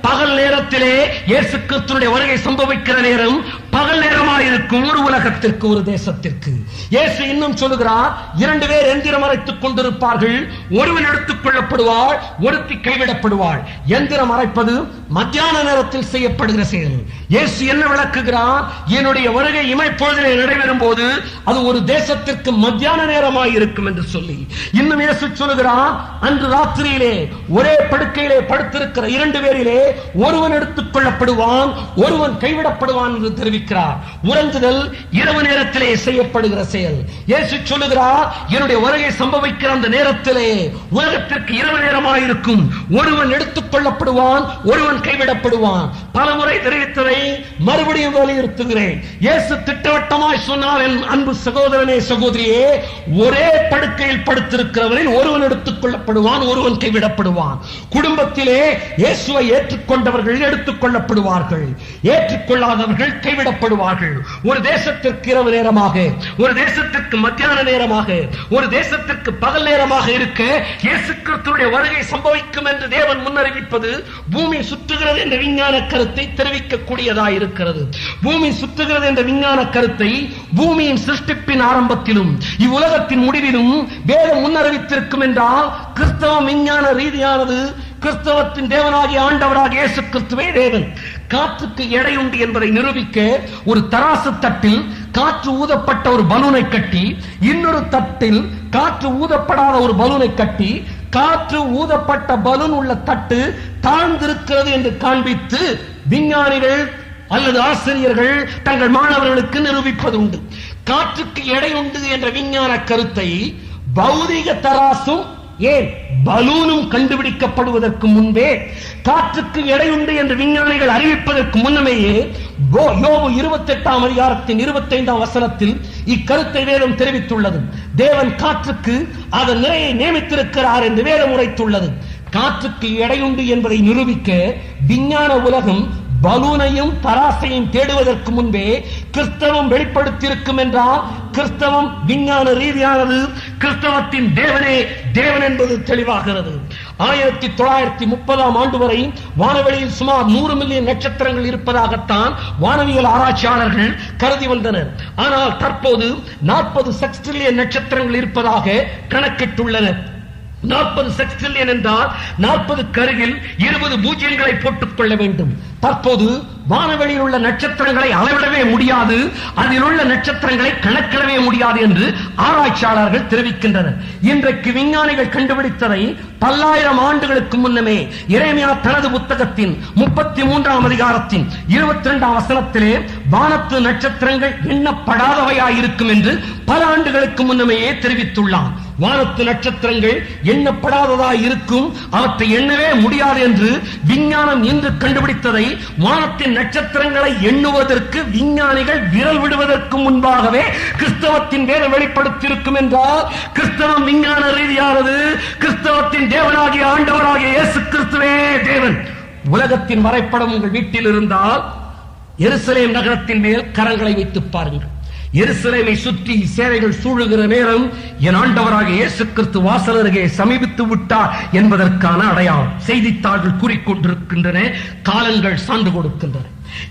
பகல் நேரத்திலே இயேசு கிறிஸ்துவின் வருகை சம்பவிக்கிற நேரம் பகல் நேரமாக இருக்கும். ஒரு உலகத்திற்கு, ஒரு தேசத்திற்கு. இயேசு இன்னும் சொல்லுகிறார், 2 பேர் எந்திரம் அரைத்துக் கொண்டிருப்பார்கள், ஒருவன் எடுத்துக் கொள்ளப்படுவாள், ஒருத்தி கைவிடப்படுவாள். எந்திரம் அரைப்பது மத்தியான நேரத்தில் செய்யப்படுகிற செயல். இயேசு என்ன விளக்குகிறார்? என்னுடைய வருகை இமைப்பொழுதிலே நடைபெறும் போது அது ஒரு தேசத்திற்கு மத்தியான நேரமாக இருக்கும் என்று சொல்லி இன்னும் இயேசு சொல்லுகிறார், அன்று ராத்திரியிலே ஒரே படுக்கையிலே படுத்திருக்கிற 2 பேரிலே ஒருவன் எடுத்துக் கொள்ளப்படுவான், ஒருவன் கைவிடப்படுவான் என்று தெரிவிக்கிறார். உறங்குதல் இரவு நேரத்திலே செய்யப்படுகிற செயல். இயேசு சொல்லுகிறார், என்னுடைய வருகை சம்பவிக்கிற அந்த நேரத்திலே உலகத்திற்கு இரவு நேரமாக இருக்கும். ஒருவன் எடுத்துக் கொள்ளப்படுவான், ஒருவன் கைவிடப்படுவான். பலமுறை தெரிவித்ததை மறுபடியும் வலியுறுத்துகிறேன். இயேசு திட்டவட்டமாய் சொன்னார், என் அன்பு சகோதரனே, சகோதரியே, ஒரே படுக்கையில் படுத்திருக்கிறவரில் ஒருவன் எடுத்துக் கொள்ளப்படுவான், ஒருவன் கைவிடப்படுவான். குடும்பத்திலே இயேசுவை ஏற்றுக்கொண்டவர்கள் எடுத்துக் கொள்ளப்படுவார்கள், ஏற்றுக்கொள்ளாதவர்கள் கைவிடப்படுவார்கள். ஒரு தேசத்திற்கு இரவு நேரமாக, ஒரு தேசத்திற்கு மத்தியான நேரமாக, ஒரு தேசத்திற்கு பகல் நேரமாக இருக்க இயேசு கிறிஸ்துவின் வருகை சம்பவிக்கும் என்று தேவன் முன்னறிவிப்பது பூமி சுற்றுகிறது என்ற விஞ்ஞான கருத்தை தெரிவிக்கக்கூடியதாக இருக்கிறது. பூமி சுற்றுகிறது என்ற விஞ்ஞான கருத்தை பூமியின் சிருஷ்டிப்பின் ஆரம்பத்திலும் இவ்வுலகத்தின் முடிவிலும் வேதம் முன்னறிவித்திருக்கும் என்றால் கிறிஸ்தவம் விஞ்ஞான ரீதியானது கிறிஸ்தவத்தின் தேவனாகிய ஆண்டவராகிய இயேசு கிறிஸ்துவே தேவன். காற்றுக்கு எடை உண்டு என்பதை நிரூபிக்க ஒரு தராசு தட்டில் காற்று ஊதப்பட்ட ஒரு பலூனை கட்டி, இன்னொரு தட்டில் காற்று ஊதப்படாத ஒரு பலூனை கட்டி, காற்று ஊதப்பட்ட பலூன் உள்ள தட்டு தாழ்ந்திருக்கிறது என்று காண்பித்து விஞ்ஞானிகள் அல்லது ஆசிரியர்கள் தங்கள் மாணவர்களுக்கு நிரூபிப்பது உண்டு. காற்றுக்கு எடை உண்டு என்ற விஞ்ஞான கருத்தை பௌதிக தராசும் ஏன் பலூனும் கண்டுபிடிக்கப்படுவதற்கு முன்பே, காற்றுக்கு எடை உண்டு என்று விஞ்ஞானிகள் அறிவிப்பதற்கு முன்னமேயே யோபு 28ஆம் அதிகாரத்தின் 25ஆம் வசனத்தில் இக்கருத்தை வேதம் தெரிவித்துள்ளது. தேவன் காற்றுக்கு அதன் நிறையை நியமித்திருக்கிறார் என்று வேதம் உரைத்துள்ளது. காற்றுக்கு எடை உண்டு என்பதை நிரூபிக்க விஞ்ஞான உலகம் பலூனையும் தராசையும் தேடுவதற்கு முன்பே கிறிஸ்தவம் வெளிப்படுத்தியிருக்கும் என்றால் கிறிஸ்தவம் விஞ்ஞான ரீதியானது. கிறிஸ்தவத்தின் தேவனே தேவன் என்பது தெளிவாகிறது. 1930ஆம் ஆண்டு வரை வானவெளியில் சுமார் 100 மில்லியன் நட்சத்திரங்கள் இருப்பதாகத்தான் வானவியல் ஆராய்ச்சியாளர்கள் கருதி வந்தனர். ஆனால் தற்போது 40 செக்ஸ்டில்லியன் நட்சத்திரங்கள் இருப்பதாக கணக்கிட்டுள்ளனர். 40 செக்ஸ்டில்லியன் என்றால் 40 அருகில் 20 பூஜ்ஜியங்களை போட்டுக் கொள்ள வேண்டும். தற்போது வானவெளியில் உள்ள நட்சத்திரங்களை அளவிடவே முடியாது, அதில் உள்ள நட்சத்திரங்களை கணக்கிடவே முடியாது என்று ஆராய்ச்சியாளர்கள் தெரிவிக்கின்றனர். இன்றைக்கு விஞ்ஞானிகள் கண்டுபிடித்ததை பல்லாயிரம் ஆண்டுகளுக்கு முன்னமே எரேமியா தனது புத்தகத்தின் 33ஆம் அதிகாரத்தின் 22ஆம் வசனத்திலே வானத்து நட்சத்திரங்கள் எண்ணப்படாதவையாயிருக்கும் என்று பல ஆண்டுகளுக்கு முன்னமே தெரிவித்துள்ளான். வானத்து நட்சத்திரங்கள் எண்ணப்படாததாய் இருக்கும், அவற்றை எண்ணவே முடியாது என்று விஞ்ஞானம் இன்று கண்டுபிடித்ததை வானத்தின் நட்சத்திரங்களை எண்ணுவதற்கு விஞ்ஞானிகள் விரல் விடுவதற்கு முன்பாகவே கிறிஸ்தவத்தின் வேதம் வெளிப்படுத்தியிருக்கும் என்றால் கிறிஸ்தவம் விஞ்ஞான ரீதியானது. கிறிஸ்தவத்தின் தேவனாகிய ஆண்டவராகிய இயேசு கிறிஸ்துவே தேவன். உலகத்தின் வரைபடம் உங்கள் வீட்டில் இருந்தால் எருசலேம் நகரத்தின் மேல் கரங்களை வைத்து பாருங்கள். எருசலேமை சுற்றி சேனைகள் சூழுகிற நேரம் என் ஆண்டவராகிய இயேசு கிறிஸ்து வாசல் அருகே சமீபித்து விட்டார் என்பதற்கான அடையாளம் செய்தித்தாள்கள் கூறிக்கொண்டிருக்கின்றன, காலங்கள் சான்று கொடுக்கின்றன.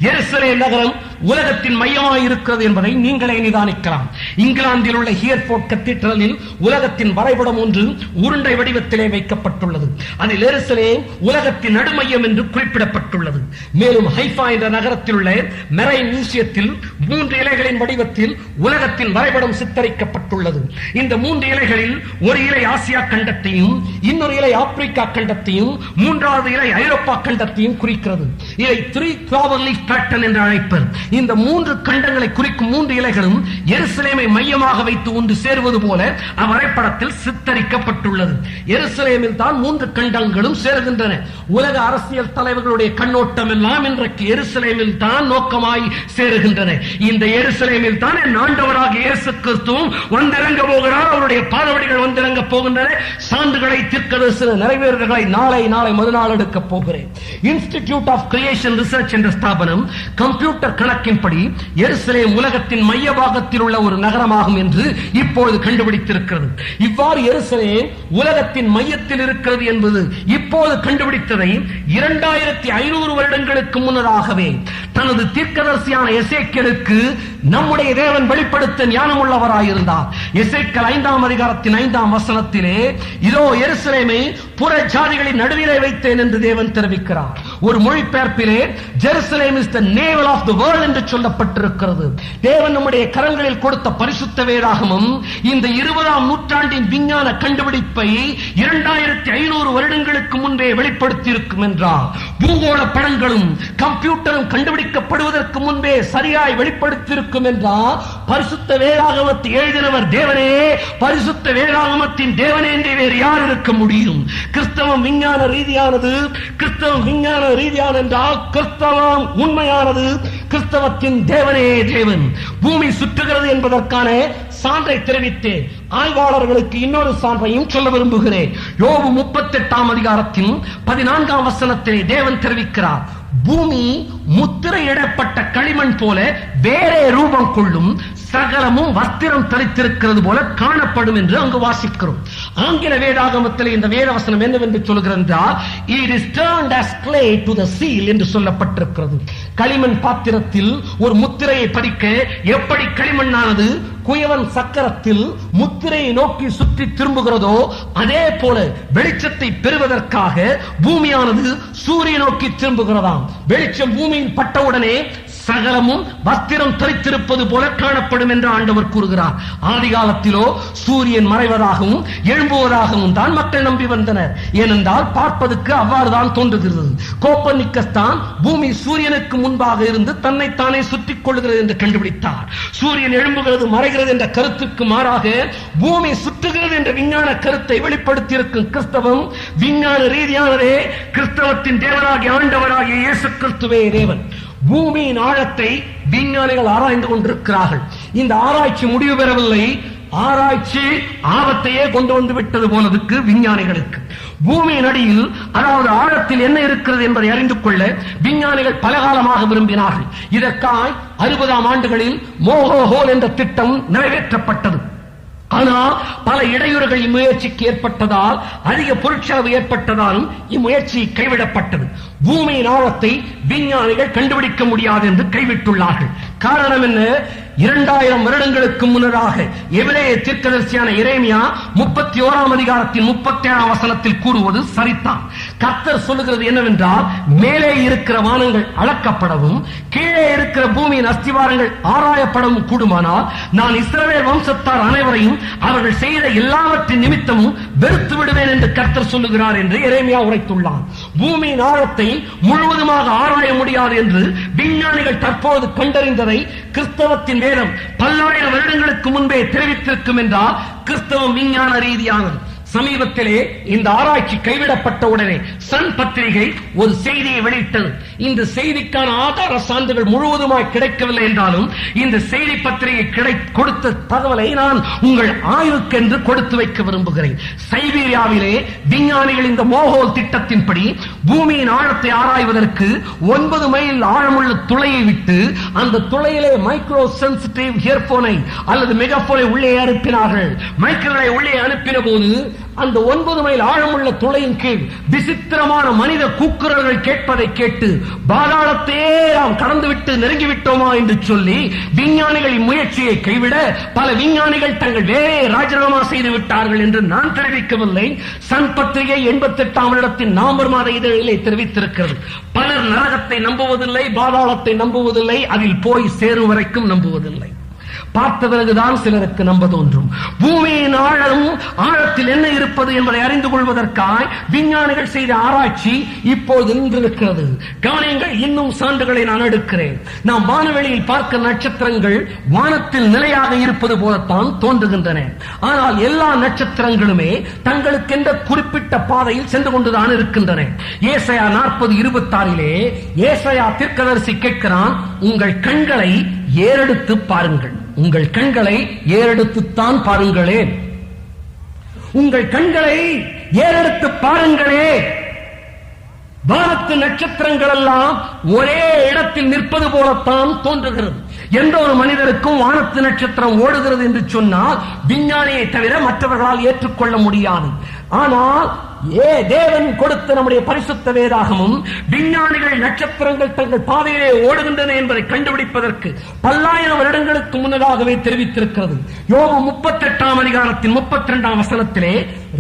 எருசலேம் நகரம் உலகத்தின் மையமாக இருக்கிறது என்பதை நீங்களே நிதானிக்கலாம். இங்கிலாந்தில் உள்ள ஹியர்ஃபோர்ட் கத்தீட்ரலில் உலகத்தின் வரைபடம் ஒன்று உருண்டை வடிவத்திலே வைக்கப்பட்டுள்ளது. அதில் எருசலேம் உலகத்தின் நடுமையம் என்று குறிப்பிடப்பட்டுள்ளது. மேலும் ஹைஃபா என்ற நகரத்தில் உள்ள மெரைன் மியூசியத்தில் 3 இலைகளின் வடிவத்தில் உலகத்தின் வரைபடம் சித்தரிக்கப்பட்டுள்ளது. இந்த 3 இலைகளில் ஒரு இலை ஆசியா கண்டத்தையும், இன்னொரு இலை ஆப்பிரிக்கா கண்டத்தையும், 3வது இலை ஐரோப்பா கண்டத்தையும் குறிக்கிறது. இதை 3 clover leaf pattern என்று அழைப்பர். இந்த 3 கண்டங்களை குறிக்கும் 3 இலைகளும் எருசலேமை மையமாக வைத்து ஒன்று சேருவது போல அவ்வரைபடத்தில் சித்தரிக்கப்பட்டுள்ளது. எருசலேமில் தான் 3 கண்டங்களும் சேருகின்றன. உலக அரசியல் தலைவர்களுடைய கண்ணோட்டம் எல்லாம் இன்றைக்கு எருசலேமில் தான் நோக்கமாய் சேருகின்றன. இந்த எருசலேமில் தான் என் ஆண்டவராகிய இயேசு கிறிஸ்துவும் வந்திறங்க போகிறார். அவருடைய பாதவடிகள் வந்திறங்க போகின்றன. சான்றுகளை தீர்க்கதரிசன நிறைவேறுகளை நாளை மறுநாள் எடுக்க போகிறேன். இன்ஸ்டிடியூட் ஆஃப் கிரியேஷன் ரிசர்ச் என்ற ஸ்தாபனம் ஸ்தாபனம் கம்ப்யூட்டர் கணக்கின்படி எருசலேம் உலகத்தின் மைய பாகத்தில் உள்ள ஒரு நகரமாகும் என்று இப்பொழுது கண்டுபிடித்திருக்கிறது. இவ்வாறு எருசலேம் உலகத்தின் மையத்தில் இருக்கிறது என்பது இப்போது கண்டுபிடித்ததை 2500 வருடங்களுக்கு முன்னதாகவே தனது தீர்க்கதரிசியான எசேக்கியேலுக்கு நம்முடைய தேவன் வெளிப்படுத்த ஞானமுள்ளவராயிருந்தார். எசேக்கியேல் 5ஆம் அதிகாரத்தின் 5ஆம் வசனத்திலே இதோ எருசலேமை புற ஜாதிகளின் நடுவிலே வைத்தேன் என்று தேவன் தெரிவிக்கிறார். ஒரு மொழிபெயர்ப்பிலே Jerusalem is the navel of the world என்று சொல்லப்பட்டிருக்கிறது. தேவன் நம்முடைய கரங்களில் கொடுத்த பரிசுத்த வேதாகமம் இந்த 20ஆம் நூற்றாண்டின் விஞ்ஞான கண்டுபிடிப்பை 2500 வருடங்களுக்கு முன்பே வெளிப்படுத்தி இருக்கும் என்றார். பூகோள படங்களும் கம்ப்யூட்டரும் கண்டுபிடிக்கப்படுவதற்கு முன்பே சரியாய் வெளிப்படுத்தி இருக்கும் என்றார். பரிசுத்த வேதாகமத்தை எழுதினவர் தேவனே, பரிசுத்த வேதாகமத்தின் தேவனே என்று வேறு யார் இருக்க முடியும்? கிறிஸ்தவம் விஞ்ஞான ரீதியானது, கிறிஸ்தவம் விஞ்ஞான ரீதியான என்றால் கிறிஸ்தவம் உண்மையானது. கிறிஸ்தவத்தின் தேவனே தேவன். பூமி சுற்றுகிறது என்பதற்கான சான்றை தெரிவித்தேன். ஆய்வாளர்களுக்கு இன்னொரு சான்றையும் சொல்ல விரும்புகிறேன். யோபு 38ஆம் அதிகாரத்தின் 14ஆம் வசனத்திலே தேவன் தெரிவிக்கிறார், பூமி முத்திரையிடப்பட்ட களிமண் போல வேறே ரூபம் கொள்ளும், சகலமும் வஸ்திரம் தரித்திருக்கிறது போல காணப்படும் என்று அங்கு வாசிக்கிறோம். ஆங்கில வேதாகமத்தில் இந்த வேதவசனம் என்னவென்று சொல்கிறது என்றால், it is turned as clay to the seal என்று சொல்லப்பட்டிருக்கிறது. களிமண் பாத்திரத்தில் ஒரு முத்திரையை பதிக்க எப்படி களிமண்ணானது குயவன் சக்கரத்தில் முத்திரையை நோக்கி சுற்றி திரும்புகிறதோ அதே போல வெளிச்சத்தை பெறுவதற்காக பூமியானது சூரிய நோக்கி திரும்புகிறதாம். வெளிச்சம் பூமியில் பட்டவுடனே சகலமும் வஸ்திரம் தரித்திருப்பது போல காணப்படும் என்று ஆண்டவர் கூறுகிறார். ஆதி காலத்திலோ சூரியன் மறைவதாகவும் எழும்புவதாகவும் தான் மக்கள் நம்பி வந்தனர். ஏனென்றால் பார்ப்பதற்கு அவ்வாறு தான் தோன்றுகிறது. கோப்பர்னிக்கஸ் தான் பூமி சூரியனுக்கு முன்பாக இருந்து தன்னைத்தானே சுற்றிக் கொள்கிறது என்று கண்டுபிடித்தார். சூரியன் எழும்புகிறது மறைகிறது என்ற கருத்துக்கு மாறாக பூமி சுற்றுகிறது என்ற விஞ்ஞான கருத்தை வெளிப்படுத்தி இருக்கும் கிறிஸ்தவம் விஞ்ஞான ரீதியானதே. கிறிஸ்தவத்தின் தேவனாகிய ஆண்டவராகிய இயேசு கிறிஸ்துவே தேவன். பூமியின் ஆழத்தை விஞ்ஞானிகள் ஆராய்ந்து கொண்டிருக்கிறார்கள். இந்த ஆராய்ச்சி முடிவு பெறவில்லை. ஆராய்ச்சி ஆபத்தையே கொண்டு வந்து விட்டது போனதுக்கு விஞ்ஞானிகளுக்கு. பூமியின் அடியில் அதாவது ஆழத்தில் என்ன இருக்கிறது என்பதை அறிந்து கொள்ள விஞ்ஞானிகள் பலகாலமாக விரும்பினார்கள். இதற்காக 60ஆம் ஆண்டுகளில் மோகோஹோல் என்ற திட்டம் நிறைவேற்றப்பட்டது. ஆனால் பல இடையூறுகள் இம்முயற்சிக்கு ஏற்பட்டதால், அதிக பொருட்செலவு ஏற்பட்டதாலும் இம்முயற்சி கைவிடப்பட்டது. பூமியின் ஆழத்தை விஞ்ஞானிகள் கண்டுபிடிக்க முடியாது என்று கைவிட்டுள்ளார்கள். காரணம் என்ன? 2000 வருடங்களுக்கு முன்னதாக எபிரேய தீர்க்கதரிசியான எரேமியா 31ஆம் அதிகாரத்தின் 37ஆம் வசனத்தில் கூறுவது சரிதான். கர்த்தர் சொல்லுகிறது என்னவென்றால், மேலே இருக்கிற வானங்கள் அளக்கப்படவும் கீழே இருக்கிற பூமியின் அஸ்திவாரங்கள் ஆராயப்படவும் கூடுமானால் நான் இஸ்ரவேல் வம்சத்தார் அனைவரையும் அவர்கள் செய்த எல்லாவற்றின் நிமித்தமும் வெறுத்து விடுவேன் என்று கர்த்தர் சொல்லுகிறார் என்று எரேமியா உரைத்துள்ளார். பூமியின் ஆழத்தை முழுவதுமாக ஆராய முடியாது என்று விஞ்ஞானிகள் தற்போது கண்டறிந்ததை கிறிஸ்தவத்தின் வேதம் பல்லாயிரம் வருடங்களுக்கு முன்பே தெரிவித்திருக்கும் என்றால் கிறிஸ்தவம் விஞ்ஞான ரீதியானது. சமீபத்திலே இந்த ஆராய்ச்சி கைவிடப்பட்ட உடனே சன் பத்திரிகை ஒரு செய்தியை வெளியிட்டது. இந்த செய்திக்கான ஆதார சான்றுகள் முழுவதுமாய் கிடைக்கவில்லை என்றாலும் இந்த செய்தி பத்திரிகை கொடுத்த தகவலை நான் உங்கள் ஆய்வுக்கென்று கொடுத்து வைக்க விரும்புகிறேன். சைபீரியாவிலே விஞ்ஞானிகள் இந்த மோகோல் திட்டத்தின்படி பூமியின் ஆழத்தை ஆராய்வதற்கு 9 மைல் ஆழமுள்ள துளையை விட்டு அந்த துளையிலே மைக்ரோ சென்சிட்டிவ் இயர்போனை அல்லது மெகாபோனை உள்ளே அனுப்பினார்கள். மைக்ரோவை உள்ளே அனுப்பின போது அந்த 9 மைல் ஆழமுள்ள துளையின் கீழ் விசித்திரமான மனித கூக்குரல்கள் கேட்பதை கேட்டு பாதாளத்தையே நாம் கடந்துவிட்டு நெருங்கிவிட்டோமா என்று சொல்லி விஞ்ஞானிகளின் முயற்சியை கைவிட பல விஞ்ஞானிகள் தங்கள் வேலையை ராஜினாமா செய்து விட்டார்கள் என்று நான் தெரிவிக்கவில்லை. சன் பத்திரிகை 88ஆம் வருடத்தின் நவம்பர் மாத இதழிலே தெரிவித்திருக்கிறது. பலர் நரகத்தை நம்புவதில்லை, பாதாளத்தை நம்புவதில்லை, அதில் போய் சேரும் வரைக்கும் நம்புவதில்லை. பார்த்த பிறகுதான் சிலருக்கு நம்ப தோன்றும். பூமியின் ஆழத்தில் என்ன இருப்பது என்பதை அறிந்து கொள்வதற்காக விஞ்ஞானிகள் செய்த ஆராய்ச்சி இப்போது நின்றிருக்கிறது. கவனியங்கள், இன்னும் சான்றுகளை நான் எடுக்கிறேன். நாம் வானவெளியில் பார்க்க நட்சத்திரங்கள் வானத்தில் நிலையாக இருப்பது போலத்தான் தோன்றுகின்றன. ஆனால் எல்லா நட்சத்திரங்களுமே தங்களுக்கென்ற குறிப்பிட்ட பாதையில் சென்று கொண்டுதான் இருக்கின்றன. ஏசாயா 40:26 ஏசாயா தீர்க்கதரிசி கேட்கிறான், உங்கள் கண்களை ஏறெடுத்து பாருங்கள். உங்கள் கண்களை ஏறெடுத்துத்தான் பாருங்களே, உங்கள் கண்களை ஏறெடுத்து பாருங்களே. வானத்து நட்சத்திரங்கள் எல்லாம் ஒரே இடத்தில் நிற்பது போலத்தான் தோன்றுகிறது. எந்த ஒரு மனிதருக்கும் வானத்து நட்சத்திரம் ஓடுகிறது என்று சொன்னால் விஞ்ஞானியை தவிர மற்றவர்களால் ஏற்றுக்கொள்ள முடியாது. ஆனால் தேவன் கொடுத்த நம்முடைய பரிசுத்த வேதாகமும் விஞ்ஞானிகள் நட்சத்திரங்கள் தங்கள் பாதையிலே ஓடுகின்றன என்பதை கண்டுபிடிப்பதற்கு பல்லாயிரம் வருடங்களுக்கு முன்னதாகவே தெரிவித்திருக்கிறது. யோபு 38ஆம் அதிகாரத்தின் 32ஆம் வசனத்திலே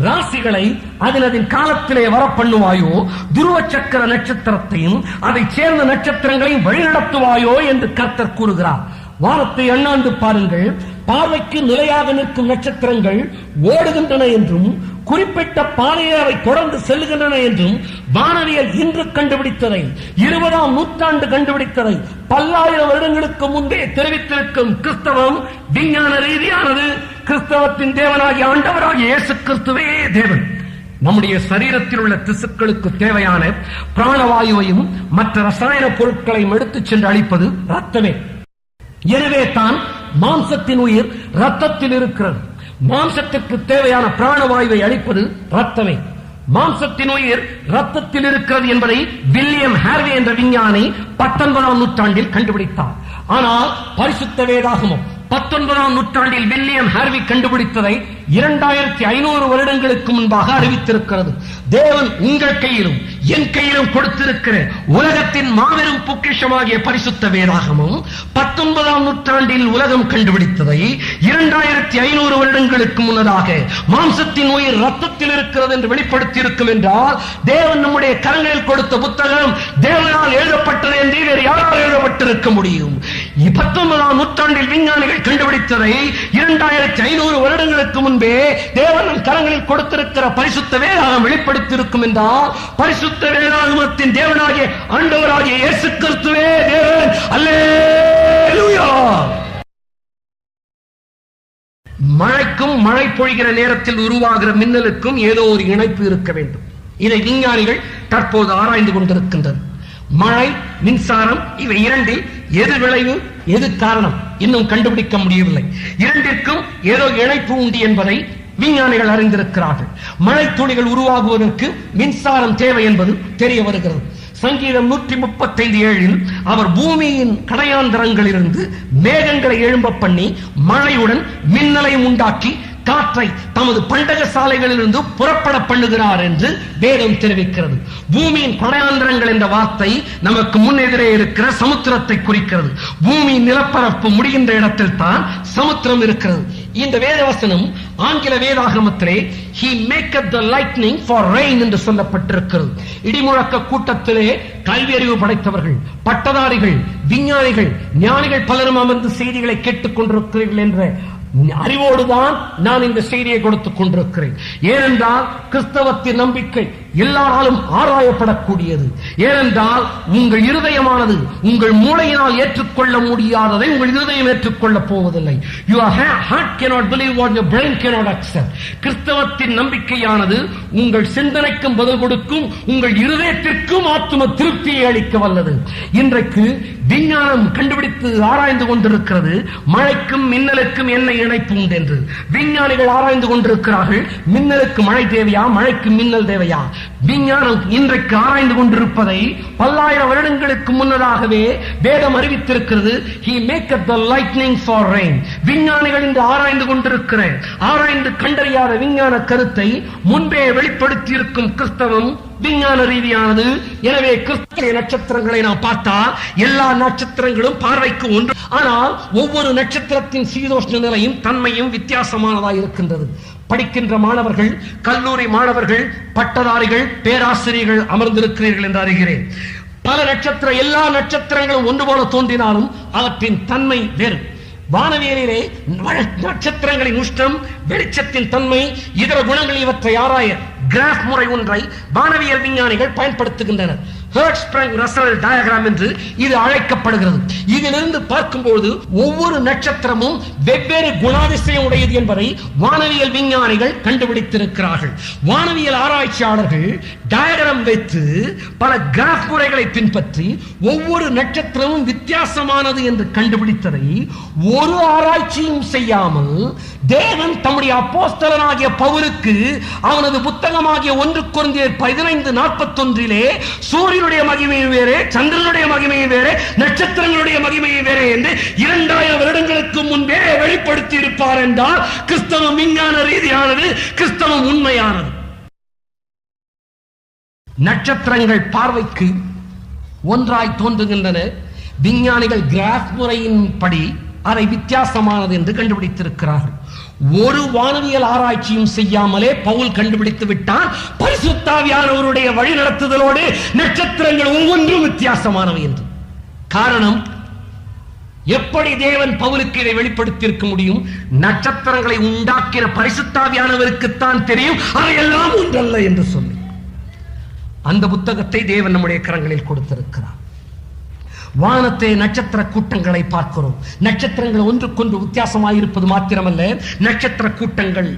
ராசிகளை அதன் காலத்திலே வரப்பண்ணுவாயோ, துருவ சக்கர நட்சத்திரத்தையும் அதை சேர்ந்த நட்சத்திரங்களையும் வழிநடத்துவாயோ என்று கர்த்தர் கூறுகிறார். வானத்தை அண்ணாந்து பாருங்கள், பார்வைக்கு நிலையாக நிற்கும் நட்சத்திரங்கள் ஓடுகின்றன என்றும் குறிப்பிட்ட பாதையை அவை தொடர்ந்து செல்லுகின்றன என்றும் வானவியல் இன்று கண்டுபிடித்ததை, 20ஆம் நூற்றாண்டு கண்டுபிடித்ததை பல்லாயிரம் வருடங்களுக்கு முன்பே தெரிவித்திருக்கும் கிறிஸ்தவம் விஞ்ஞான ரீதியானது. கிறிஸ்தவத்தின் தேவனாகிய ஆண்டவராகிய இயேசு கிறிஸ்துவே தேவன். நம்முடைய சரீரத்தில் உள்ள திசுக்களுக்கு தேவையான பிராணவாயுவையும் மற்ற ரசாயன பொருட்களையும் எடுத்துச் சென்று அளிப்பது ரத்தமே. எனவே தான் மாம்சத்தின் உயிர் ரத்தத்தில் இருக்கிறது. மாம்சத்திற்கு தேவையான பிராணவாயுவை அளிப்பது ரத்தமே. மாம்சத்தின் உயிர் ரத்தத்தில் இருக்கிறது என்பதை வில்லியம் ஹார்வே என்ற விஞ்ஞானி 19ஆம் நூற்றாண்டில் கண்டுபிடித்தார். ஆனால் பரிசுத்த வேதாகமம் 19ஆம் நூற்றாண்டில் வில்லியம் ஹார்வி கண்டுபிடித்ததை 2500 வருடங்களுக்கு முன்பாக அறிவித்திருக்கிறது. தேவன் உங்கள் கையிலும் என் கையிலும் கொடுத்திருக்கிற உலகத்தின் மாபெரும் பொக்கிஷமாகிய பரிசுத்த வேதாகமும் 19ஆம் நூற்றாண்டில் உலகம் கண்டுபிடித்ததை 2500 வருடங்களுக்கு முன்னதாக மாம்சத்தின் உயிர் ரத்தத்தில் இருக்கிறது என்று வெளிப்படுத்தி இருக்கும் என்றால், தேவன் நம்முடைய கரங்களில் கொடுத்த புத்தகம் தேவனால் எழுதப்பட்டது என்று வேறு யாரால் எழுதப்பட்டிருக்க முடியும்? 19ஆம் நூற்றாண்டில் விஞ்ஞானிகள் கண்டுபிடித்ததை 2500 வருடங்களுக்கு முன்பே தேவன் நம் கரங்களில் கொடுத்திருக்கிற பரிசுத்த வேதாகம் வெளிப்படுத்தி இருக்கும் என்றால், பரிசுத்த வேதாகமத்தின் தேவனாகிய ஆண்டவராகிய இயேசு கிறிஸ்துவே தேவன். அல்லேலூயா. மழைக்கும் மழை பொழிகிற நேரத்தில் உருவாகிற மின்னலுக்கும் ஏதோ ஒரு இணைப்பு இருக்க வேண்டும். இதை விஞ்ஞானிகள் தற்போது ஆராய்ந்து கொண்டிருக்கின்றனர். மழை, மின்சாரம் இவை இரண்டில் எது விளைவு, எது காரணம் இன்னும் கண்டுபிடிக்க முடியவில்லை. இரண்டிற்கும் ஏதோ இணைப்பு உண்டு என்பதை விஞ்ஞானிகள் அறிந்திருக்கிறார்கள். மழை துளிகள் உருவாகுவதற்கு மின்சாரம் தேவை என்பது தெரிய வருகிறது. சங்கீதம் 135:7 அவர் பூமியின் கடையாந்தரங்களிலிருந்து மேகங்களை எழும்ப பண்ணி மழையுடன் மின்னலை உண்டாக்கி காற்றை தமது பண்டக சாலைகளிலிருந்து புறப்பட பண்ணுகிறார் என்று வேதம் தெரிவிக்கிறது. பூமியின் கடையாந்தரங்கள் என்ற வார்த்தை நமக்கு முன்னெதிரே இருக்கிற சமுத்திரத்தை குறிக்கிறது. பூமியின் நிலப்பரப்பு முடிகின்ற இடத்தில் தான் சமுத்திரம் இருக்கிறது. இந்த வேதவசனம் ஆங்கில வேதாகமத்திலே he maketh the lightning for rain என்று சொல்லப்பட்டிருக்கிறது. இடிமுழக்க கூட்டத்திலே கல்வியறிவு படைத்தவர்கள், பட்டதாரிகள், விஞ்ஞானிகள், ஞானிகள் பலரும் அமர்ந்து செய்திகளை கேட்டுக் கொண்டிருக்கிறீர்கள் என்ற அறிவோடுதான் நான் இந்த செய்தியை கொடுத்துக் கொண்டிருக்கிறேன். ஏனென்றால் கிறிஸ்தவத்தின் நம்பிக்கை எல்லாராலும் ஆராயப்படக்கூடியது. ஏனென்றால் உங்கள் இருதயமானது உங்கள் மூளையினால் ஏற்றுக்கொள்ள முடியாததை உங்கள் இருதயம் ஏற்றுக்கொள்ளப் போவதில்லை. Your heart cannot believe what your brain cannot accept. கிறிஸ்தவத்தின் நம்பிக்கையானது உங்கள் சிந்தனைக்கும் பதில் கொடுக்கும், உங்கள் இருதயத்திற்கும் ஆத்தும திருப்தியை அளிக்க வல்லது. இன்றைக்கு விஞ்ஞானம் கண்டுபிடித்து ஆராய்ந்து கொண்டிருக்கிறது மழைக்கும் மின்னலுக்கும் என்ன இணைப்பு உண்டு என்று. விஞ்ஞானிகள் ஆராய்ந்து கொண்டிருக்கிறார்கள், மின்னலுக்கு மழை தேவையா, மழைக்கு மின்னல் தேவையா? விஞ்ஞானம் இன்றைக்கு ஆராய்ந்து கொண்டிருப்பதை பல்லாயிரம் வருடங்களுக்கு முன்னதாகவே வேதம் அறிவித்திருக்கிறது. He maketh the lightning for rain. விஞ்ஞானிகள் இன்று ஆராய்ந்து கொண்டிருக்கிற, ஆராய்ந்து கண்டறியாத விஞ்ஞான கருத்தை முன்பே வெளிப்படுத்தி இருக்கும் கிறிஸ்தவம் விஞ்ஞான ரீதியானது. எனவே கிறிஸ்தவ நட்சத்திரங்களை நாம் பார்த்தால் எல்லா நட்சத்திரங்களும் பார்வைக்கு ஒன்று. ஆனால் ஒவ்வொரு நட்சத்திரத்தின் சீதோஷ்ண நிலையும் தன்மையும் வித்தியாசமானதாக இருக்கின்றது. படிக்கின்ற மாணவர்கள், கல்லூரி மாணவர்கள், பட்டதாரிகள், பேராசிரியர்கள் அமர்ந்திருக்கிறீர்கள் என்று அறிகிறேன். பல நட்சத்திர, எல்லா நட்சத்திரங்களும் ஒன்று போல தோன்றினாலும் அவற்றின் தன்மை வேறு. வானவியலிலே நட்சத்திரங்களின் உஷ்ணம், வெளிச்சத்தின் தன்மை, இதர குணங்கள் இவற்றை ஆராய கிராஃப் முறை ஒன்றை வானவியல் விஞ்ஞானிகள் பயன்படுத்துகின்றனர். ஹெர்ட்ஸ்பிரைங்-ரசல் டயகிராம் என்று இது அழைக்கப்படுகிறது. இதிலிருந்து பார்க்கும்போது ஒவ்வொரு நட்சத்திரமும் வெவ்வேறு குணாதிசயம் உடையது என்பதை வானவியல் விஞ்ஞானிகள் கண்டுபிடித்திருக்கிறார்கள். வானவியல் ஆராய்ச்சியாளர்கள் டயகிராம் வைத்து பல கிராஃப் முறைகளை பின்பற்றி ஒவ்வொரு நட்சத்திரமும் வித்தியாசமானது என்று கண்டுபிடித்ததை ஒரு ஆராய்ச்சியும் செய்யாமல் தேவன் தம்முடைய அப்போஸ்தலனாகிய பவுலுக்கு அவனது புத்தகமாகிய 1 கொரிந்தியர் 15:41 சூரியனுடைய மகிமை வேறு, சந்திரனுடைய மகிமை வேறு, நட்சத்திரங்களுடைய மகிமை வேறு என்று 2000 வருடங்களுக்கு முன்பே வெளிப்படுத்தி இருப்பார் என்றால் கிறிஸ்தவம் விஞ்ஞான ரீதியானது, கிறிஸ்தவம் உண்மையானது. நட்சத்திரங்கள் பார்வைக்கு ஒன்றாய் தோன்றுகின்றன. விஞ்ஞானிகள் கிராஃப் முறையின்படி அதை வித்தியாசமானது என்று கண்டுபிடித்திருக்கிறார்கள். ஒரு வானவியல் ஆராய்ச்சியும் செய்யாமலே பவுல் கண்டுபிடித்து விட்டான், பரிசுத்த ஆவியானவருடைய வழிநடத்துதலோடு நட்சத்திரங்கள் ஒவ்வொன்றும் வித்தியாசமானவை என்று. காரணம், எப்படி தேவன் பவுலுக்கு இதை வெளிப்படுத்தி இருக்க முடியும்? நட்சத்திரங்களை உண்டாக்கின பரிசுத்த ஆவியானவருக்குத்தான் தெரியும் அவையெல்லாம் ஒன்றல்ல என்று சொல்லி அந்த புத்தகத்தை தேவன் நம்முடைய கரங்களில் கொடுத்திருக்கிறார். வானத்தை நட்சத்திர கூட்டங்களை பார்க்கிறோம். நட்சத்திரங்கள் ஒன்றுக்கொன்று வித்தியாசமாய் இருப்பது மாத்திரமல்ல, நட்சத்திர கூட்டங்கள்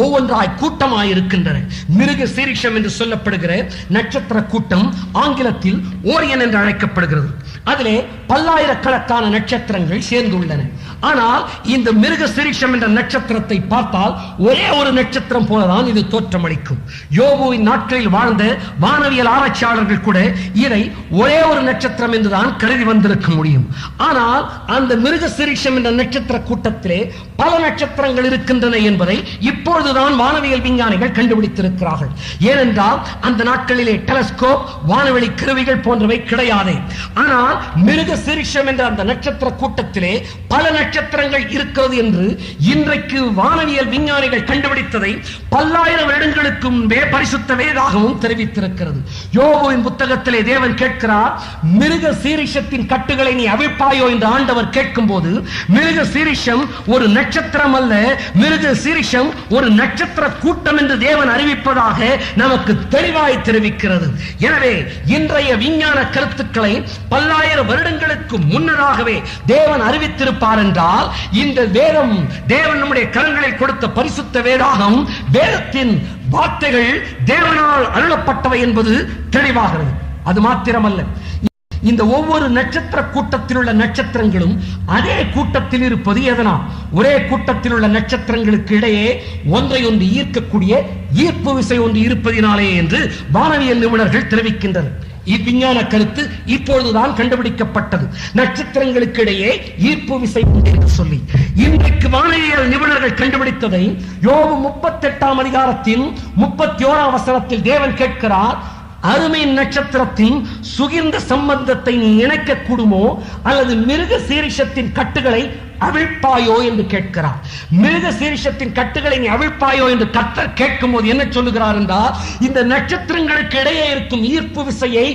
ஒவ்வொன்றாய் கூட்டமாய் இருக்கின்றன. மிருக சீரிஷம் என்று சொல்லப்படுகிற நட்சத்திர கூட்டம் ஆங்கிலத்தில் ஓரியன் என்று அழைக்கப்படுகிறது. அதிலே பல்லாயிரக்கணக்கான நட்சத்திரங்கள் சேர்ந்துள்ளன. ஆனால் இந்த மிருக சீரிஷம் என்ற நட்சத்திரத்தை பார்த்தால் ஒரே ஒரு நட்சத்திரம் போலதான் இது தோற்றமளிக்கும். யோபுவின் நாட்களில் வாழ்ந்த வானவியல் ஆராய்ச்சியாளர்கள் கூட இதை ஒரே ஒரு நட்சத்திரம் என்றுதான் கருதி வந்திருக்க முடியும். ஆனால் அந்த மிருக சீரிஷம் என்ற நட்சத்திர கூட்டத்திலே பல நட்சத்திரங்கள் இருக்கின்றன என்பதை இப்பொழுதுதான் வானவியல் விஞ்ஞானிகள் கண்டுபிடித்திருக்கிறார்கள். ஏனென்றால் அந்த நாட்களிலே டெலஸ்கோப், வானவெளி கருவிகள் போன்றவை கிடையாது. ஆனால் மிருக சீரிஷம் என்ற அந்த நட்சத்திர கூட்டத்திலே பல நட்சத்திரங்கள் இருக்கிறது என்று இன்றைக்கு வானவியல் விஞ்ஞானிகள் கண்டுபிடித்ததை பல்லாயிரம் வருடங்களுக்கு முன்பே பரிசுத்த வேதாகமும் தெரிவித்திருக்கிறது. யோபுவின் புத்தகத்திலே தேவன் கேட்கிறார், மிருக சீரிஷத்தின் கட்டுகளை நீ அவிழ்ப்பாயோ என்று ஆண்டவர் கேட்கும் போது, மிருக சீரிஷம் ஒரு நட்சத்திரம் அல்ல, மிருக சீரிஷம் ஒரு நட்சத்திர கூட்டம் என்று தேவன் அறிவிப்பதாக நமக்கு தெளிவாய் தெரிவிக்கிறது. எனவே இன்றைய விஞ்ஞான கருத்துக்களை பல்லாயிரம் வருடங்களுக்கு முன்னதாகவே தேவன் அறிவித்திருப்பார் என்றால், இந்த வேதம், தேவன் நம்முடைய கரங்களில் கொடுத்த பரிசுத்த வேதாகம், வேதத்தின் வார்த்தைகள் தேவனால் அருளப்பட்டவை என்பது தெளிவாகிறது. அது மாத்திரமல்ல, இந்த ஒவ்வொரு நட்சத்திர கூட்டத்தில் உள்ள நட்சத்திரங்களும் அதே கூட்டத்தில் இருப்பது எதனால்? ஒரே கூட்டத்தில் உள்ள நட்சத்திரங்களுக்கு இடையே ஒன்றை ஒன்று ஈர்க்கக்கூடிய ஈர்ப்பு விசை ஒன்று இருப்பதினாலே என்று வானவியல் நிபுணர்கள் தெரிவிக்கின்றனர். இவ்விஞ்ஞான கருத்து இப்பொழுதுதான் கண்டுபிடிக்கப்பட்டது. நட்சத்திரங்களுக்கு இடையே ஈர்ப்பு விசை உண்டு என்று சொல்லி இன்றைக்கு வானவியல் நிபுணர்கள் கண்டுபிடித்ததை யோபு 38ஆம் அதிகாரத்தின் 31ஆம் வசனத்தில் தேவன் கேட்கிறார், அருமை நட்சத்திரத்தின் சுகிர்ந்த சம்பந்தத்தை நீ இணைக்க கூடுமோ அல்லது மிருக சீரிஷத்தின் கட்டுகளை அவிழ்ப்பாயோ என்று கேட்கிறார். மிருக சீரிஷத்தின் கட்டுகளை நீ அவிழ்ப்பாயோ என்று கர்த்தர் கேட்கும் போது என்ன சொல்லுகிறார் என்றால், இந்த நட்சத்திரங்களுக்கு இடையே இருக்கும் ஈர்ப்பு விசையை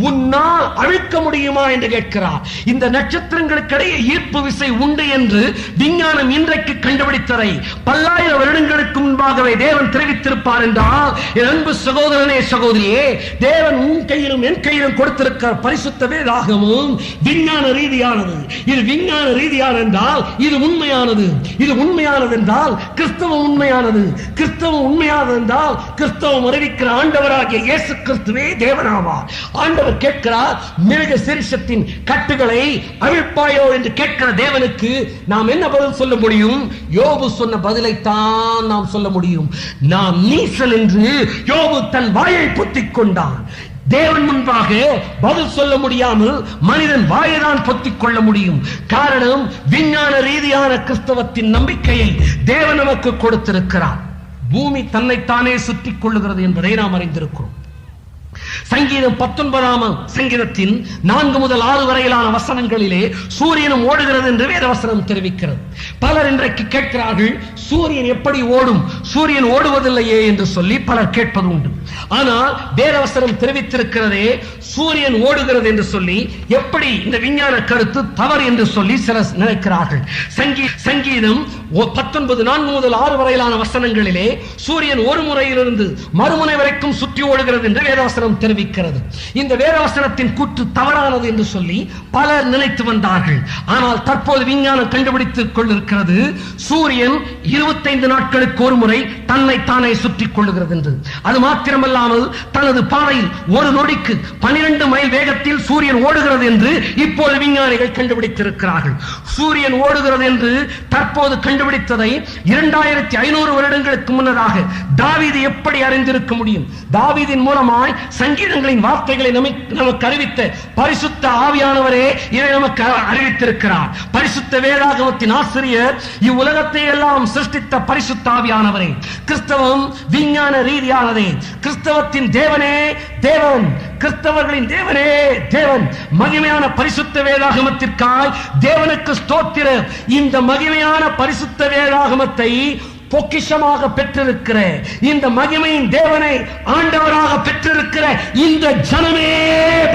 உன்னால் அவிழ்க்க முடியுமா என்று கேட்கிறார். இந்த நட்சத்திரங்களுக்கு இடையே ஈர்ப்பு விசை உண்டு என்று விஞ்ஞானம் இன்றைக்கு கண்டுபிடித்ததை பல்லாயிரம் வருடங்களுக்கு முன்பாகவே தேவன் தெரிவித்திருப்பார் என்றால், என் அன்பு சகோதரனே, சகோதரியே, தேவன் உன் கையிலும் என் கையிலும் கொடுத்திருக்கிற பரிசுத்த வேதாகமும் விஞ்ஞான ரீதியானது. இது விஞ்ஞான ரீதியான என்றால் இது உண்மையானது. இது உண்மையானது என்றால் கிறிஸ்தவம் உண்மையானது. கிறிஸ்தவம் உண்மையானது என்றால் கிறிஸ்தவம் அறிவிக்கிற ஆண்டவராகிய இயேசு கிறிஸ்துவே தேவனாவார். ஆண்டவர் கேட்கிறார், மிருக சீரிஷத்தின் கட்டுகளை அவிழ்ப்பாயோ என்று கேட்கிற தேவனுக்கு நாம் என்ன பதில் சொல்ல முடியும்? யோபு சொன்ன பதிலைத்தான் நாம் சொல்ல முடியும். நாம் நீசல் என்று யோபு தன் வாயை பொத்திக் கொண்டான். தேவன் முன்பாக பதில் சொல்ல முடியாமல் மனிதன் வாயைதான் பொத்திக் கொள்ள முடியும். காரணம், விஞ்ஞான ரீதியான கிறிஸ்தவத்தின் நம்பிக்கையை தேவன் நமக்கு கொடுத்திருக்கிறார். பூமி தன்னைத்தானே சுற்றிக் கொள்ளுகிறது என்பதை நாம் அறிந்திருக்கிறோம். சங்கீதம் 19ஆம் சங்கீதத்தின் 4 முதல் 6 வரையிலான வசனங்களிலே சூரியனும் ஓடுகிறது என்று வேதவசனம் தெரிவிக்கிறது. பலர் இன்றைக்கு கேட்கிறார்கள், சூரியன் எப்படி ஓடும்? சூரியன் ஓடுவதில்லையே என்று சொல்லி பலர் கேட்பது உண்டு. ஆனால் வேதவசனம் தெரிவித்திருக்கிறதே சூரியன் ஓடுகிறது என்று சொல்லி. எப்படி இந்த விஞ்ஞான கருத்து தவறு என்று சொல்லி சிலர் நினைக்கிறார்கள். சங்கீதம் 19:4 முதல் 6 வரையிலான வசனங்களிலே சூரியன் ஒரு முறையிலிருந்து மறுமுனை வரைக்கும் சுற்றி ஓடுகிறது என்று வேதவசனம் தெரிவிக்கிறது. இந்த வேதவசனத்தின் கூற்று தவறானது என்று சொல்லி பலர் நினைத்து வந்தார்கள். ஆனால் தற்போது விஞ்ஞானம் கண்டுபிடித்துக் கொண்டிருக்கிறது, சூரியன் 25 நாட்களுக்கு ஒரு முறை தன்னை தானே சுற்றிக் கொள்ளுகிறது என்று. அது மாத்திரமல்லாமல் தனது பாதையில் ஒரு நொடிக்கு 12 மைல் வேகத்தில் சூரியன் ஓடுகிறது என்று இப்போது விஞ்ஞானிகள் கண்டுபிடித்திருக்கிறார்கள். சூரியன் ஓடுகிறது என்று தற்போது கண்டுபிடித்ததை 2500 வருடங்களுக்கு முன்னதாக தாவீது எப்படி அறிந்திருக்க முடியும்? தாவீதின் மூலமாய் சங்கீதங்களின் வார்த்தைகளை நமக்கு அறிவித்த பரிசுத்த ஆவியானவரே இதை நமக்கு அறிவித்திருக்கிறார். பரிசுத்த வேதாகமத்தின் ஆசிரியர் இவ்வுலகத்தை எல்லாம் சிருஷ்டித்த பரிசுத்த ஆவியானவரே. கிறிஸ்தவம் விஞ்ஞான ரீதியானதே. கிறிஸ்தவத்தின் தேவனே தேவன், கிறிஸ்தவர்களின் தேவனே தேவன். மகிமையான பரிசுத்த வேதாகமத்திற்காய் தேவனுக்கு ஸ்தோத்திர. இந்த மகிமையான பரிசுத்த வேதாகமத்தை பொக்கிஷமாக பெற்றிருக்கிற இந்த மகிமையின் தேவனை ஆண்டவராக பெற்றிருக்கிற இந்த ஜனமே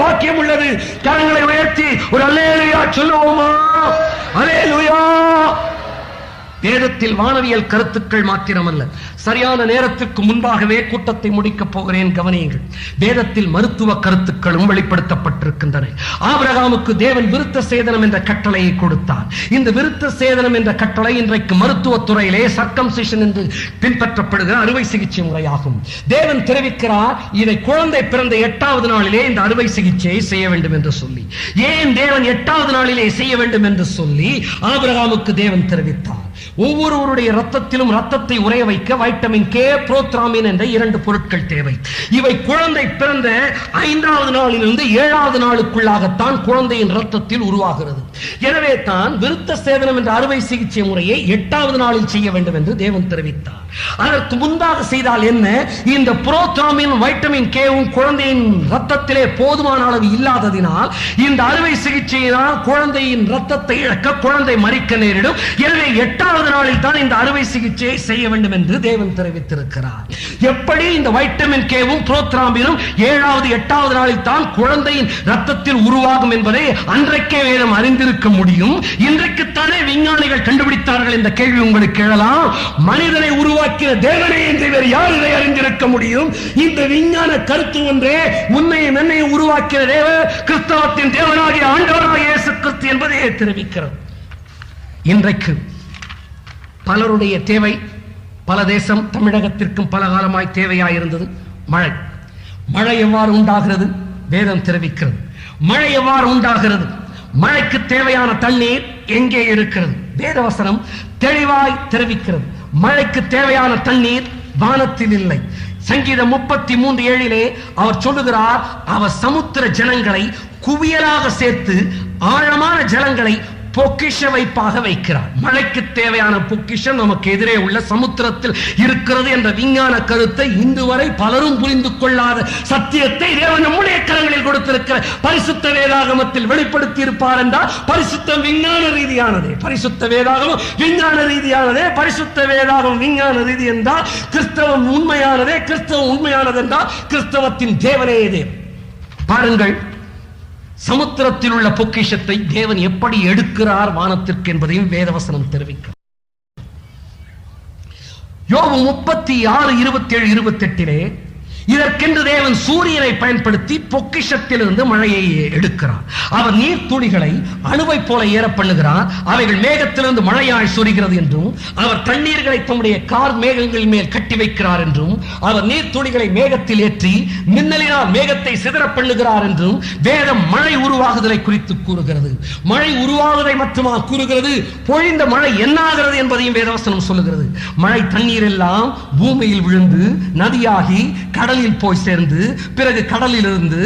பாக்கியம் உள்ளது. கரங்களை உயர்த்தி ஒரு அல்லேலூயா சொல்லுவோமா? அல்லேலூயா. வேதத்தில் வானவியல் கருத்துக்கள் மாத்திரமல்ல, சரியான நேரத்திற்கு முன்பாகவே கூட்டத்தை முடிக்கப் போகிறேன், கவனியுங்கள். வேதத்தில் மருத்துவ கருத்துக்களும் வெளிப்படுத்தப்பட்டிருக்கின்றன. ஆபிரகாமுக்கு தேவன் விருத்த சேதனம் என்ற கட்டளையை கொடுத்தார். இந்த விருத்த சேதனம் என்ற கட்டளை இன்றைக்கு மருத்துவத்துறையிலே சர்க்கம்சிஷன் என்று பின்பற்றப்படுகிற அறுவை சிகிச்சை முறையாகும். தேவன் தெரிவிக்கிறார், இதை குழந்தை பிறந்த 8வது நாளிலே இந்த அறுவை சிகிச்சையை செய்ய வேண்டும் என்று சொல்லி. ஏன் தேவன் 8வது நாளிலே செய்ய வேண்டும் என்று சொல்லி ஆபிரகாமுக்கு தேவன் தெரிவித்தார்? ஒவ்வொருவருடைய ரத்தத்திலும் ரத்தத்தை உறைய வைக்க வைட்டமின் கே, புரோத்ராமின் என்ற 2 பொருட்கள் தேவை. இவை குழந்தை பிறந்த 5வது நாளிலிருந்து 7வது நாளுக்குள்ளாகத்தான் குழந்தையின் ரத்தத்தில் உருவாகிறது. எனவே தான் விருத்த சேதனம் என்ற அறுவை சிகிச்சை முறையை 8வது நாளில் செய்ய வேண்டும் என்று தேவன் தெரிவித்தார். அதற்கு முன்பாக செய்தால் என்ன? இந்த புரோத்ராமின் வைட்டமின் கேவும் குழந்தையின் ரத்தத்திலே போதுமான அளவு இல்லாததினால் இந்த அறுவை சிகிச்சையினால் குழந்தையின் ரத்தத்தை இழக்க குழந்தை மரிக்க நேரிடும். எனவே 8வது நாளில் தான் இந்த அறுவை சிகிச்சையை செய்ய வேண்டும் என்று தேவன் தெரிவித்திருக்கிறார். எப்படி இந்த வைட்டமின் கேவும் புரோத்ராம்பினும் 7வது 8வது நாளில் தான் குழந்தையின் ரத்தத்தில் உருவாகும் என்பதை அன்றைக்கே வேதம் அறிந்திருக்க முடியும். இன்றைக்குத்தானே விஞ்ஞானிகள் கண்டுபிடித்தார்கள் என்ற கேள்வி உங்களுக்கு எழலாம். மனிதனை உருவாக்கிய தேவனே என்று வேறு யார் இதை அறிந்திருக்க முடியும்? இந்த விஞ்ஞான கருத்து ஒன்றே உன்னையும் என்னையும் உருவாக்கிய தேவ கிறிஸ்தவத்தின் தேவனாகிய ஆண்டவராகிய இயேசு கிறிஸ்து என்பதை தெரிவிக்கிறது. இன்றைக்கு பலருடைய தேவை, பல தேசம் தமிழகத்திற்கும் பல காலமாய் தேவையாயிருந்தது மழை. மழை எவ்வாறு உண்டாகிறது? வேதம் தெரிவிக்கிறது. மழை எவ்வாறு உண்டாகிறது? மழைக்கு தேவையான தண்ணீர் எங்கே இருக்கிறது? வேதவசனம் தெளிவாய் தெரிவிக்கிறது. மழைக்கு தேவையான தண்ணீர் வானத்தில் இல்லை. சங்கீதம் 33:7 அவர் சொல்லுகிறார், அவர் சமுத்திர ஜலங்களை குவியலாக சேர்த்து ஆழமான ஜலங்களை பொக்கிஷ வைப்பாக வைக்கிறார். மழைக்கு தேவையான பொக்கிஷம் நமக்கு எதிரே உள்ள சமுத்திரத்தில் இருக்கிறது என்ற விஞ்ஞான கருத்தை இன்று வரை பலரும் புரிந்து கொள்ளாத சத்தியத்தை தேவன் நம்முடைய கரங்களில் கொடுத்திருக்கிற பரிசுத்த வேதாகமத்தில் வெளிப்படுத்தி இருப்பார் என்றால் பரிசுத்தம் விஞ்ஞான ரீதியானதே. பரிசுத்த வேதாகமம் விஞ்ஞான ரீதியானதே. பரிசுத்த வேதாகமம் விஞ்ஞான ரீதி என்றால் கிறிஸ்தவம் உண்மையானதே. கிறிஸ்தவம் உண்மையானது என்றால் கிறிஸ்தவத்தின் தேவனே இதே. பாருங்கள், சமுத்திரத்தில் உள்ள பொக்கிஷத்தை தேவன் எப்படி எடுக்கிறார் வானத்திற்கு என்பதையும் வேதவசனம் தெரிவிக்கிறது. யோபு 36:27-28 இதற்கென்று தேவன் சூரியனை பயன்படுத்தி பொக்கிஷத்திலிருந்து மழையை எடுக்கிறார். அவர் நீர்த்துளிகளை அணுவை போல ஏற பண்ணுகிறார். அவைகள் மேகத்திலிருந்து மழையாய் சொரிகிறது என்றும், அவர் தண்ணீர்களை தம்முடைய கார் மேகங்கள் மேல் கட்டி வைக்கிறார் என்றும், அவர் நீர்த்துளிகளை மேகத்தில் ஏற்றி மின்னலினால் மேகத்தை சிதற பண்ணுகிறார் என்றும் வேதம் மழை உருவாகுதலை குறித்து கூறுகிறது. மழை உருவாகுவதை மட்டுமா கூறுகிறது? பொழிந்த மழை என்னாகிறது என்பதையும் வேதவசனம் சொல்லுகிறது. மழை தண்ணீர் எல்லாம் பூமியில் விழுந்து நதியாகி கடலில் போய் சேர்ந்து பிறகு கடலில் இருந்து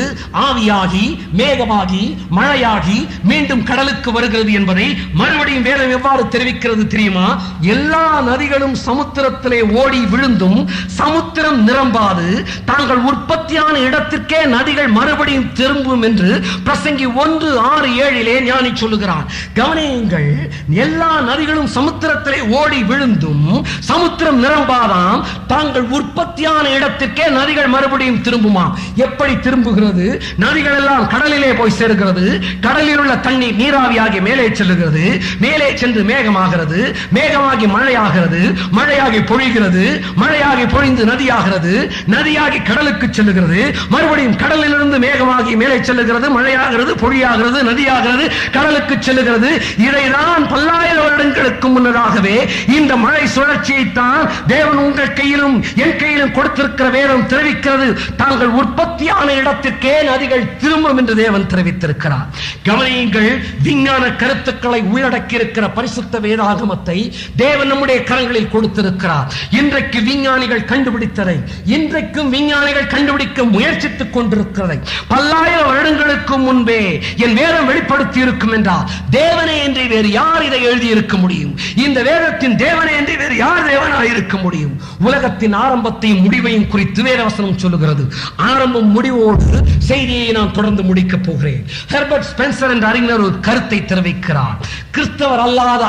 ஆவியாகி மேகமாகி மழையாகி மீண்டும் கடலுக்கு வருகிறது என்பதை மறுபடியும் வேதம் எவ்வாறு தெரிவிக்கிறது தெரியுமா? எல்லா நதிகளும் சமுத்திரத்திலே ஓடி விழுந்தும் சமுத்திரம் நிரம்பாது தாங்கள் உற்பத்தியான இடத்திற்கே நதிகள் மறுபடியும் திரும்பும் என்று பிரசங்கி 1:6-7 ஞானி சொல்லுகிறார். கவனியுங்கள், எல்லா நதிகளும் சமுத்திரத்திலே ஓடி விழுந்தும் சமுத்திரம் நிரம்பாதாம் தாங்கள் உற்பத்தியான இடத்திற்கே நதிகள் நதிகள் மறுபடியும் திரும்புமாம். எப்படி திரும்புகிறது? நதிகள் எல்லாம் கடலிலே போய் சேர்கிறது. கடலில் உள்ள தண்ணீர் நீராவியாகி மேலே செல்லுகிறது. மேலே சென்று மேகமாகிறது. மேகமாகி மழையாகிறது. மழையாகி பொழிகிறது. மழையாகி பொழிந்து நதியாகிறது. நதியாகி கடலுக்கு செல்லுகிறது. மறுபடியும் கடலிலிருந்து மேகமாகி மேலே செல்லுகிறது. மழையாகிறது, பொழியாகிறது, நதியாகிறது, கடலுக்கு செல்லுகிறது. இதைதான் பல்லாயிரம் வருடங்களுக்கு முன்னதாகவே இந்த மழை சுழற்சியைத்தான் தேவன் உங்கள் கையிலும் என் கையிலும் கொடுத்திருக்கிற வேதம் தெரிவிக்கிறது. தாங்கள் உற்பத்தியான இடத்திற்கே நதிகள் திரும்பும் என்று தேவன் தெரிவித்திருக்கிறார். கவனியுங்கள், விஞ்ஞான கருத்துக்களை உள்ளடக்கி இருக்கிற பரிசுத்த வேதாகமத்தை தேவன் நம்முடைய கரங்களில் கொடுத்திருக்கிறார். இன்றைக்கு விஞ்ஞானிகள் கண்டுபிடித்ததை இன்றைக்கும் விஞ்ஞானிகள் கண்டுபிடிக்க முயற்சித்துக் கொண்டிருக்கிறதை பல்லாயிரம் வருடங்களுக்கு முன்பே என் வேதம் வெளிப்படுத்தி இருக்கும் என்றால் தேவனே என்று வேறு யார் இதை எழுதி இருக்க முடியும்? இந்த வேதத்தின் தேவனே என்று வேறு யார் தேவனாய் இருக்க முடியும்? உலகத்தின் ஆரம்பத்தையும் முடிவையும் குறித்து வேதவசனம் சொல்லுகிறது. ஆரம்பம் முடிவோடு செய்தியை நான் தொடர்ந்து முடிக்கப் போகிறேன். ஹெர்பர்ட் ஸ்பென்சர் என்ற அறிஞர் ஒரு கருத்தை தெரிவிக்கிறார். கிறிஸ்தவர் அல்லாத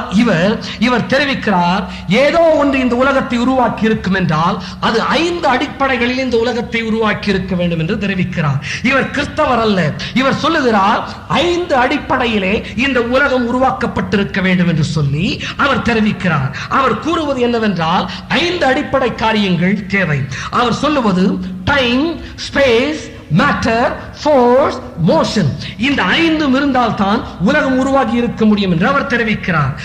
இவர் தெரிவிக்கிறார், ஏதோ ஒன்று இந்த உலகத்தை உருவாக்கி இருக்கும் என்றால் அது 5 அடிப்படைகளில் இந்த உலகத்தை உருவாக்கி இருக்க வேண்டும் என்று தெரிவிக்கிறார். இவர் கிறிஸ்தவர் அல்ல. இவர் சொல்லுகிறார் 5 அடிப்படையிலே இந்த உலகம் உருவாக்கப்பட்டிருக்க வேண்டும் என்று சொல்லி அவர் தெரிவிக்கிறார். அவர் கூறுவது என்னவென்றால் 5 அடிப்படை காரியங்கள் தேவை. அவர் சொல்லுவது time, space, matter, force, motion. இந்த 5 இருந்தால் தான் உலகம் உருவாகி இருக்க முடியும் என்று அவர் தெரிவிக்கிறார்.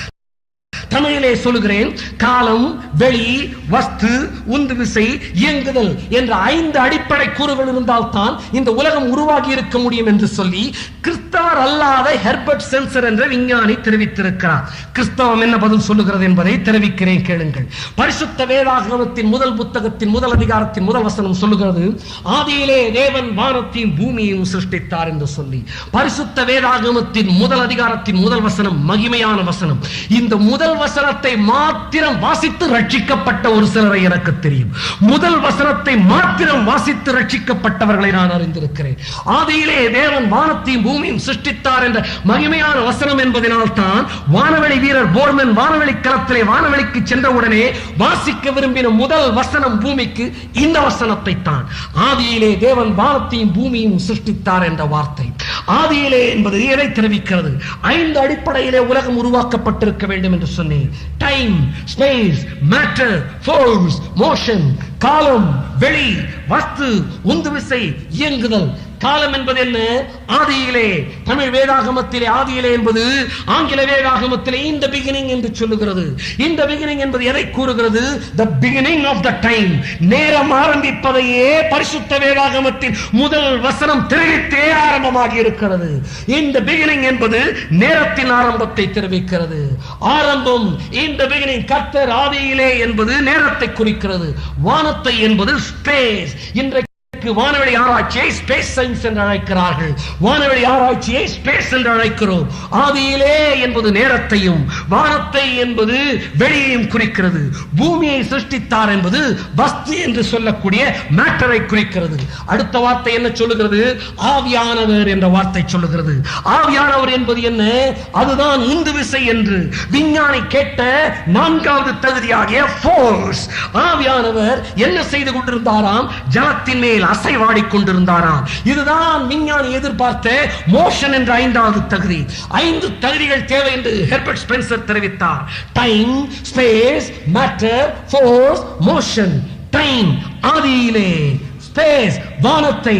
தமிழிலே சொல்லுகிறேன், காலம், வெளி, வஸ்து, உந்து விசை, இயங்குதல் என்ற 5 அடிப்படை கூறுகள் இருந்தால் தான் இந்த உலகம் உருவாகி இருக்க முடியும் என்று சொல்லி கிறிஸ்தவர் அல்லாத ஹெர்பர்ட் ஸ்பென்சர் என்ற விஞ்ஞானி தெரிவித்திருக்கிறார். கிறிஸ்தவம் என்ன பதில் சொல்லுகிறது என்பதை தெரிவிக்கிறேன், கேளுங்கள். பரிசுத்த வேதாகமத்தின் முதல் புத்தகத்தின் முதல் அதிகாரத்தின் முதல் வசனம் சொல்லுகிறது, ஆதியிலே தேவன் வானத்தையும் பூமியையும் சிருஷ்டித்தார் என்று சொல்லி. பரிசுத்த வேதாகமத்தின் முதல் அதிகாரத்தின் முதல் வசனம் மகிமையான வசனம். இந்த முதல் வசனத்தை மாத்திரம் வாசித்து ரட்சிக்கப்பட்ட ஒரு சிலரை எனக்கு தெரியும். முதல் வசனத்தை மாத்திரம் வாசித்து ரட்சிக்கப்பட்டவர்களை நான் அறிந்திருக்கிறேன். ஆதியிலே தேவன் வானத்தையும் பூமியும் சிருஷ்டித்தார் என்ற மகிமையான வசனம் என்பதனால் தான் வானவெளி வீரர் போர்மன் வானவெளி களத்திலே வானவெளிக்கு சென்றவுடனே வாசிக்க விரும்பின முதல் வசனம் பூமிக்கு இந்த வசனத்தை தான். ஆதியிலே தேவன் வானத்தையும் பூமியும் சிருஷ்டித்தார் என்ற வார்த்தை. ஆதியிலே என்பது எதை தெரிவிக்கிறது? 5 அடிப்படையிலே உலகம் உருவாக்கப்பட்டிருக்க வேண்டும் என்று சொன்னேன். Time, space, matter, force, motion. காலம், வெளி, வஸ்து, உந்து விசை, இயங்குதல். காலம் என்பது என்ன? ஆதியிலே. தமிழ் வேதாகமத்திலே ஆதியிலே என்பது ஆங்கில வேதாகமத்திலே இந்த பிகினிங் என்று சொல்லுகிறது. இந்த பிகினிங் என்பது எதை கூறுகிறது? the beginning of the time. நேரம் ஆரம்பிப்பதையே பரிசுத்த வேதாகமத்தின் முதல் வசனம் தெரிவித்தே ஆரம்பமாகி இருக்கிறது. இந்த பிகினிங் என்பது நேரத்தின் ஆரம்பத்தை தெரிவிக்கிறது. ஆரம்பம், இந்த பிகினிங், கர்த்தர் ஆதியிலே என்பது நேரத்தை குறிக்கிறது. வானத்தை என்பது ஸ்பேஸ். இன்றைக்கு வானவெளி ஆராய்ச்சியை ஸ்பேஸ் சயின்ஸ் என்று அழைக்கிறார்கள். வானவெளி ஆராய்ச்சியை ஸ்பேஸ் என்று அழைக்கிறோம். ஆதியிலே என்பது நேரத்தையும் வானத்தை என்பது வெளியையும் குறிக்கிறது. பூமியை சிருஷ்டித்தார் என்பது வஸ்து என்று சொல்லக்கூடிய மேட்டரை குறிக்கிறது. அடுத்த வார்த்தை என்ன சொல்லுகிறது? ஆவியானவர் என்ற வார்த்தை சொல்லுகிறது. ஆவியானவர் என்பது என்ன? அதுதான் உந்து விசை என்று விஞ்ஞானி கேட்ட 4வது தகுதியாகிய ஃபோர்ஸ். ஆவியானவர் என்ன செய்து கொண்டிருந்தாராம்? ஜலத்தின் மேல் அசைவாடிக் கொண்டிருந்தாராம். இதுதான் விஞ்ஞானி எதிர்பார்த்த மோஷன் என்ற 5வது தகுதி. 5 தகுதிகள் தேவை என்று ஹெர்பர்ட் ஸ்பென்சர் தெரிவித்தார். Time, space, matter, force, motion. Time ஆதியிலே, ஸ்பேஸ் வானத்தை,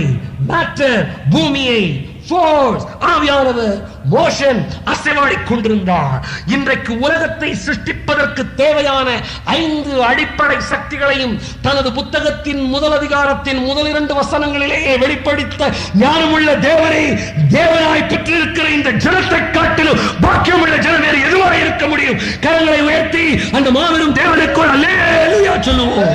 மேட்டர் பூமியை, ஃபோர்ஸ் ஆவியானவர், மோஷன் அசைவாடிக் கொண்டிருந்தார். இன்றைக்கு உலகத்தை சிருஷ்டிப்பதற்கு தேவையான 5 அடிப்படை சக்திகளையும் தனது புத்தகத்தின் முதல் அதிகாரத்தின் முதல் 2 வசனங்களிலேயே வெளிப்படுத்த ஞானமுள்ள தேவனை தேவனாய் பெற்றிருக்கிற இந்த ஜனத்தை காட்டிலும் பாக்கியமுள்ள ஜனம் வேறு எதுவாக இருக்க முடியும்? கரங்களை உயர்த்தி அந்த மாபெரும் தேவனுக்கு அல்லேலூயா சொல்லுவோம்.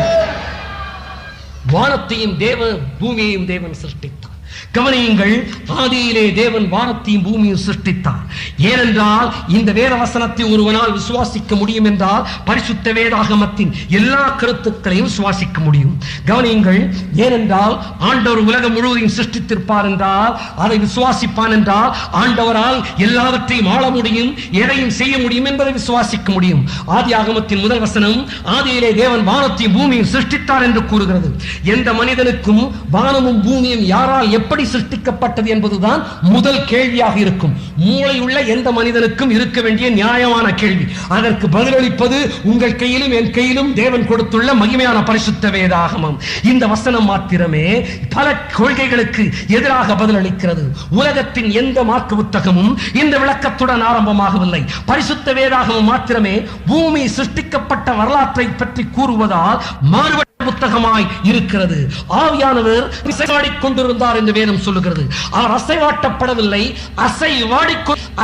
வானத்தையும் தேவன், பூமியையும் தேவன் சிருஷ்டித்தார். கவனியுங்கள், ஆதியிலே தேவன் வானத்தையும் பூமியும் சிருஷ்டித்தார். ஏனென்றால் இந்த வேத வசனத்தை ஒருவனால் விசுவாசிக்க முடியும் என்றால் பரிசுத்த வேதாகமத்தின் எல்லா கருத்துக்களையும் விசுவாசிக்க முடியும். கவனியுங்கள், ஏனென்றால் ஆண்டவர் உலகம் முழுவதையும் சிருஷ்டித்திருப்பார் என்றால், அதை விசுவாசிப்பான் என்றால் ஆண்டவரால் எல்லாவற்றையும் ஆள முடியும், எதையும் செய்ய முடியும் என்பதை விசுவாசிக்க முடியும். ஆதியாகமத்தின் முதல் வசனம் ஆதியிலே தேவன் வானத்தையும் பூமியும் சிருஷ்டித்தார் என்று கூறுகிறது. எந்த மனிதனுக்கும் வானமும் பூமியும் யாரால் எப்படி சிருஷ்டிக்கப்பட்டது என்பதுதான் முதல் கேள்வியாக இருக்கும். மூளை உள்ள எந்த மனிதனுக்கும் இருக்க வேண்டிய நியாயமான கேள்வி. அதற்கு பதிலளிப்பது உங்கள் கையிலும் என் கையிலும் தேவன் கொடுத்துள்ள மகிமையான பரிசுத்த வேதாகமம். இந்த வசனம் மாத்திரமே பல கொள்கைகளுக்கு எதிராக பதிலளிக்கிறது. உலகத்தின் எந்த மார்க்க புத்தகமும் இந்த விளக்கத்துடன் ஆரம்பமாகவில்லை. பரிசுத்த வேதாகமம் மாத்திரமே பூமி சிருஷ்டிக்கப்பட்ட வரலாற்றை பற்றி கூறுவதால் மாறுபட்ட புத்தகமாய் இருக்கிறது. ஆவியானவர் அசைவாடிக் கொண்டிருந்தார் என்று வேதம் சொல்லுகிறது. அவர் அசைவாட்டப்படவில்லை,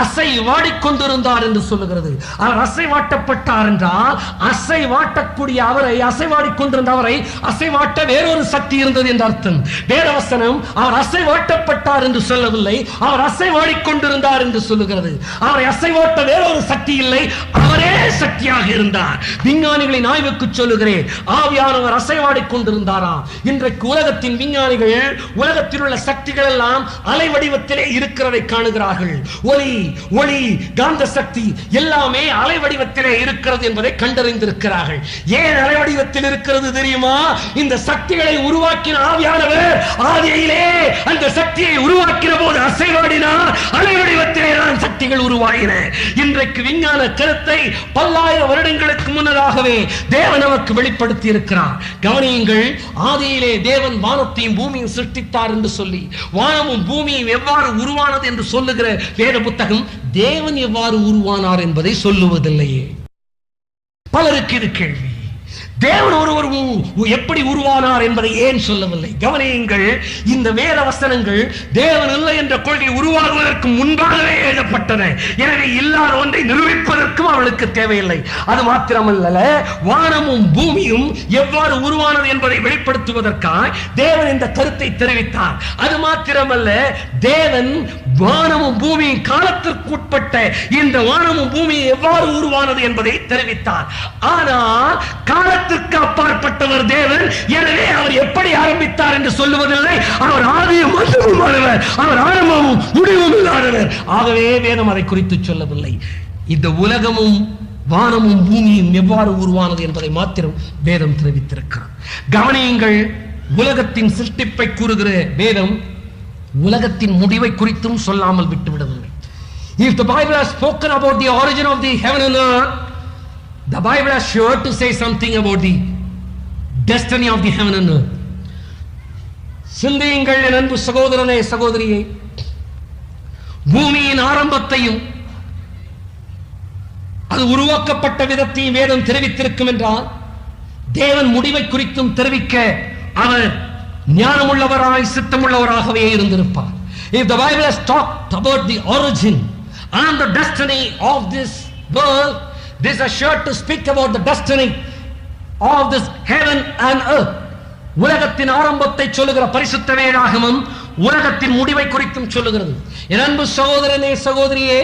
அசைவாடிக் கொண்டிருந்தார் என்று சொல்லுகிறது. அவர் அசைவாட்டப்பட்டார் என்றால் அசைவாட்டக்கூடிய அவரை, அசைவாடிக் கொண்டிருந்த அவரை அசைவாட்ட வேறொரு சக்தி இருந்தது என்று அர்த்தம். வேதவசனம் அவர் அசைவாட்டப்பட்டார் என்று சொல்லவில்லை, அவர் அசைவாடிக் கொண்டிருந்தார் என்று சொல்லுகிறது. அவரை அசைவாட்ட வேறொரு சக்தி இல்லை, அவரே சக்தியாக இருந்தார். விஞ்ஞானிகளின் ஆய்வுக்கு சொல்லுகிறேன், ஆவியானவர் அசைவாடிக் கொண்டிருந்தாரா? இன்றைக்கு உலகத்தின் விஞ்ஞானிகள் உலகத்தில் உள்ள சக்திகள் எல்லாம் அலை வடிவத்திலே இருக்கிறதை காணுகிறார்கள். ஒளி, காந்த சக்தி எல்லாமே அலை வடிவத்திலே இருக்கிறது என்பதை கண்டறிந்திருக்கிறார்கள். ஏன் அலை வடிவத்தில் இருக்கிறது தெரியுமா? இந்த சக்திகளை உருவாக்கின ஆவியானவர் ஆதியிலே அந்த சக்தியை உருவாக்கின போது அசைவாடினார். அலை வடிவத்திலே தான் சக்திகள் உருவாகின. இன்றைக்கு விஞ்ஞான கருத்தை பல்லாயிரம் வருடங்களுக்கு முன்னதாகவே தேவன் நமக்கு வெளிப்படுத்தி இருக்கிறார். கவனியுங்கள், ஆதியிலே தேவன் வானத்தையும் பூமியும் சிருஷ்டித்தார் என்று சொல்லி வானமும் பூமியும் எவ்வாறு உருவானது என்று சொல்லுகிற வேத புத்தகம் தேவன் எவ்வாறு உருவானார் என்பதை சொல்லுவதில்லையே. பலருக்கு இது கேள்வி. தேவன் ஒருவர் எப்படி உருவானார் என்பதை ஏன் சொல்லவில்லை? கவனியுங்கள், இந்த வேத வசனங்கள் தேவன் இல்லை என்ற கொள்கை உருவாகுவதற்கு முன்பாகவே எழுதப்பட்டன. எனவே இல்லாத ஒன்றை நிரூபிப்பதற்கும் அவளுக்கு தேவையில்லை. அது மாத்திரமல்ல, வானமும் பூமியும் எவ்வாறு உருவானது என்பதை வெளிப்படுத்துவதற்காக தேவன் இந்த கருத்தை தெரிவித்தார். அது மாத்திரமல்ல, தேவன் வானமும் பூமியும் காலத்திற்கு உட்பட்ட இந்த வானமும் பூமியும் எவ்வாறு உருவானது என்பதை தெரிவித்தார். ஆனால் காலத்திற்கு அப்பாற்பட்டவர் தேவன். எனவே அவர் எப்படி ஆரம்பித்தார் என்று சொல்லுவதில்லை. அவர் ஆதியும் அந்தமுமானவர், அவர் ஆரம்பமும் முடிவும் இல்லாதவர். ஆகவே வேதம் அதை குறித்து சொல்லவில்லை. இந்த உலகமும் வானமும் பூமியும் எவ்வாறு உருவானது என்பதை மாத்திரம் வேதம் தெரிவித்திருக்கிறார். கவனியுங்கள், உலகத்தின் சிருஷ்டிப்பை கூறுகிற வேதம் உலகத்தின் முடிவை குறித்தும் சொல்லாமல் விட்டுவிடவில்லை. If the Bible has spoken about the origin of the heaven and earth, the Bible has sure to say something about the destiny of the heaven and earth. சிந்தியுங்கள் என் அன்பு சகோதரனே, சகோதரியே, பூமியின் ஆரம்பத்தையும் அது உருவாக்கப்பட்ட விதத்தையும் வேதம் தெரிவித்திருக்கும் என்றால் தேவன் முடிவை குறித்தும் தெரிவிக்க அவர் ஞானமுள்ளவராய் சித்தமுள்ளவராகவே இருந்திருப்பார். If the Bible has talked about the origin and the destiny of this world, this is sure to speak about the destiny of this heaven and earth. உலகத்தின் ஆரம்பத்தை சொல்லுகிற பரிசுத்த வேதாகமம் உலகத்தின் முடிவை குறித்தும் சொல்லுகிறது. என் அன்பு சகோதரனே, சகோதரியே,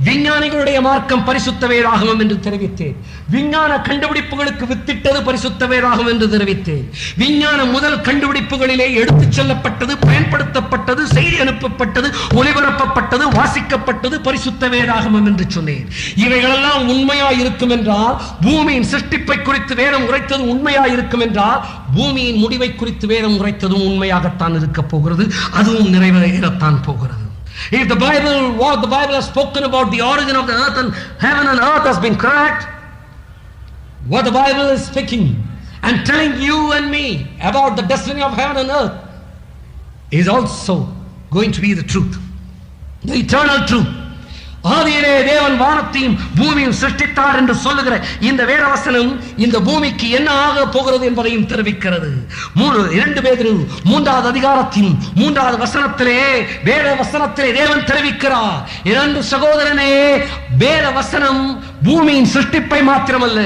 விஞ்ஞானிகளுடைய மார்க்கம் பரிசுத்த வேதாகமம் என்று தெரிவித்தேன். விஞ்ஞான கண்டுபிடிப்புகளுக்கு வித்திட்டது பரிசுத்த வேதாகமம் என்று தெரிவித்தேன். விஞ்ஞான முதல் கண்டுபிடிப்புகளிலே எடுத்துச் செல்லப்பட்டது, பயன்படுத்தப்பட்டது, செய்தி அனுப்பப்பட்டது, ஒளிபரப்பப்பட்டது, வாசிக்கப்பட்டது பரிசுத்த வேதாகமம் என்று சொன்னேன். இவைகளெல்லாம் உண்மையாய் இருக்கும் என்றால், பூமியின் சிருஷ்டிப்பை குறித்து வேதம் உரைத்தது உண்மையாய் இருக்கும் என்றால், பூமியின் முடிவை குறித்து வேதம் உரைத்ததும் உண்மையாகத்தான் இருக்க போகிறது, அதுவும் நிறைவேறத்தான் போகிறது. If the Bible has spoken about the origin of the earth and heaven and earth has been correct, what the Bible is speaking and telling you and me about the destiny of heaven and earth is also going to be the truth, the eternal truth. ஆதியிலே தேவன் வானத்தையும் பூமியும் சிருஷ்டித்தார் என்று சொல்லுகிற இந்த வேதவசனம் இந்த பூமிக்கு என்ன ஆக போகிறது என்பதையும் தெரிவிக்கிறது. 2 பேதுரு 3வது அதிகாரத்தின் 3வது வசனத்திலே வேத வசனத்திலே தேவன் தெரிவிக்கிறார், இரண்டு சகோதரனே, வேத வசனம் பூமியின் சிருஷ்டிப்பை மாத்திரமல்ல,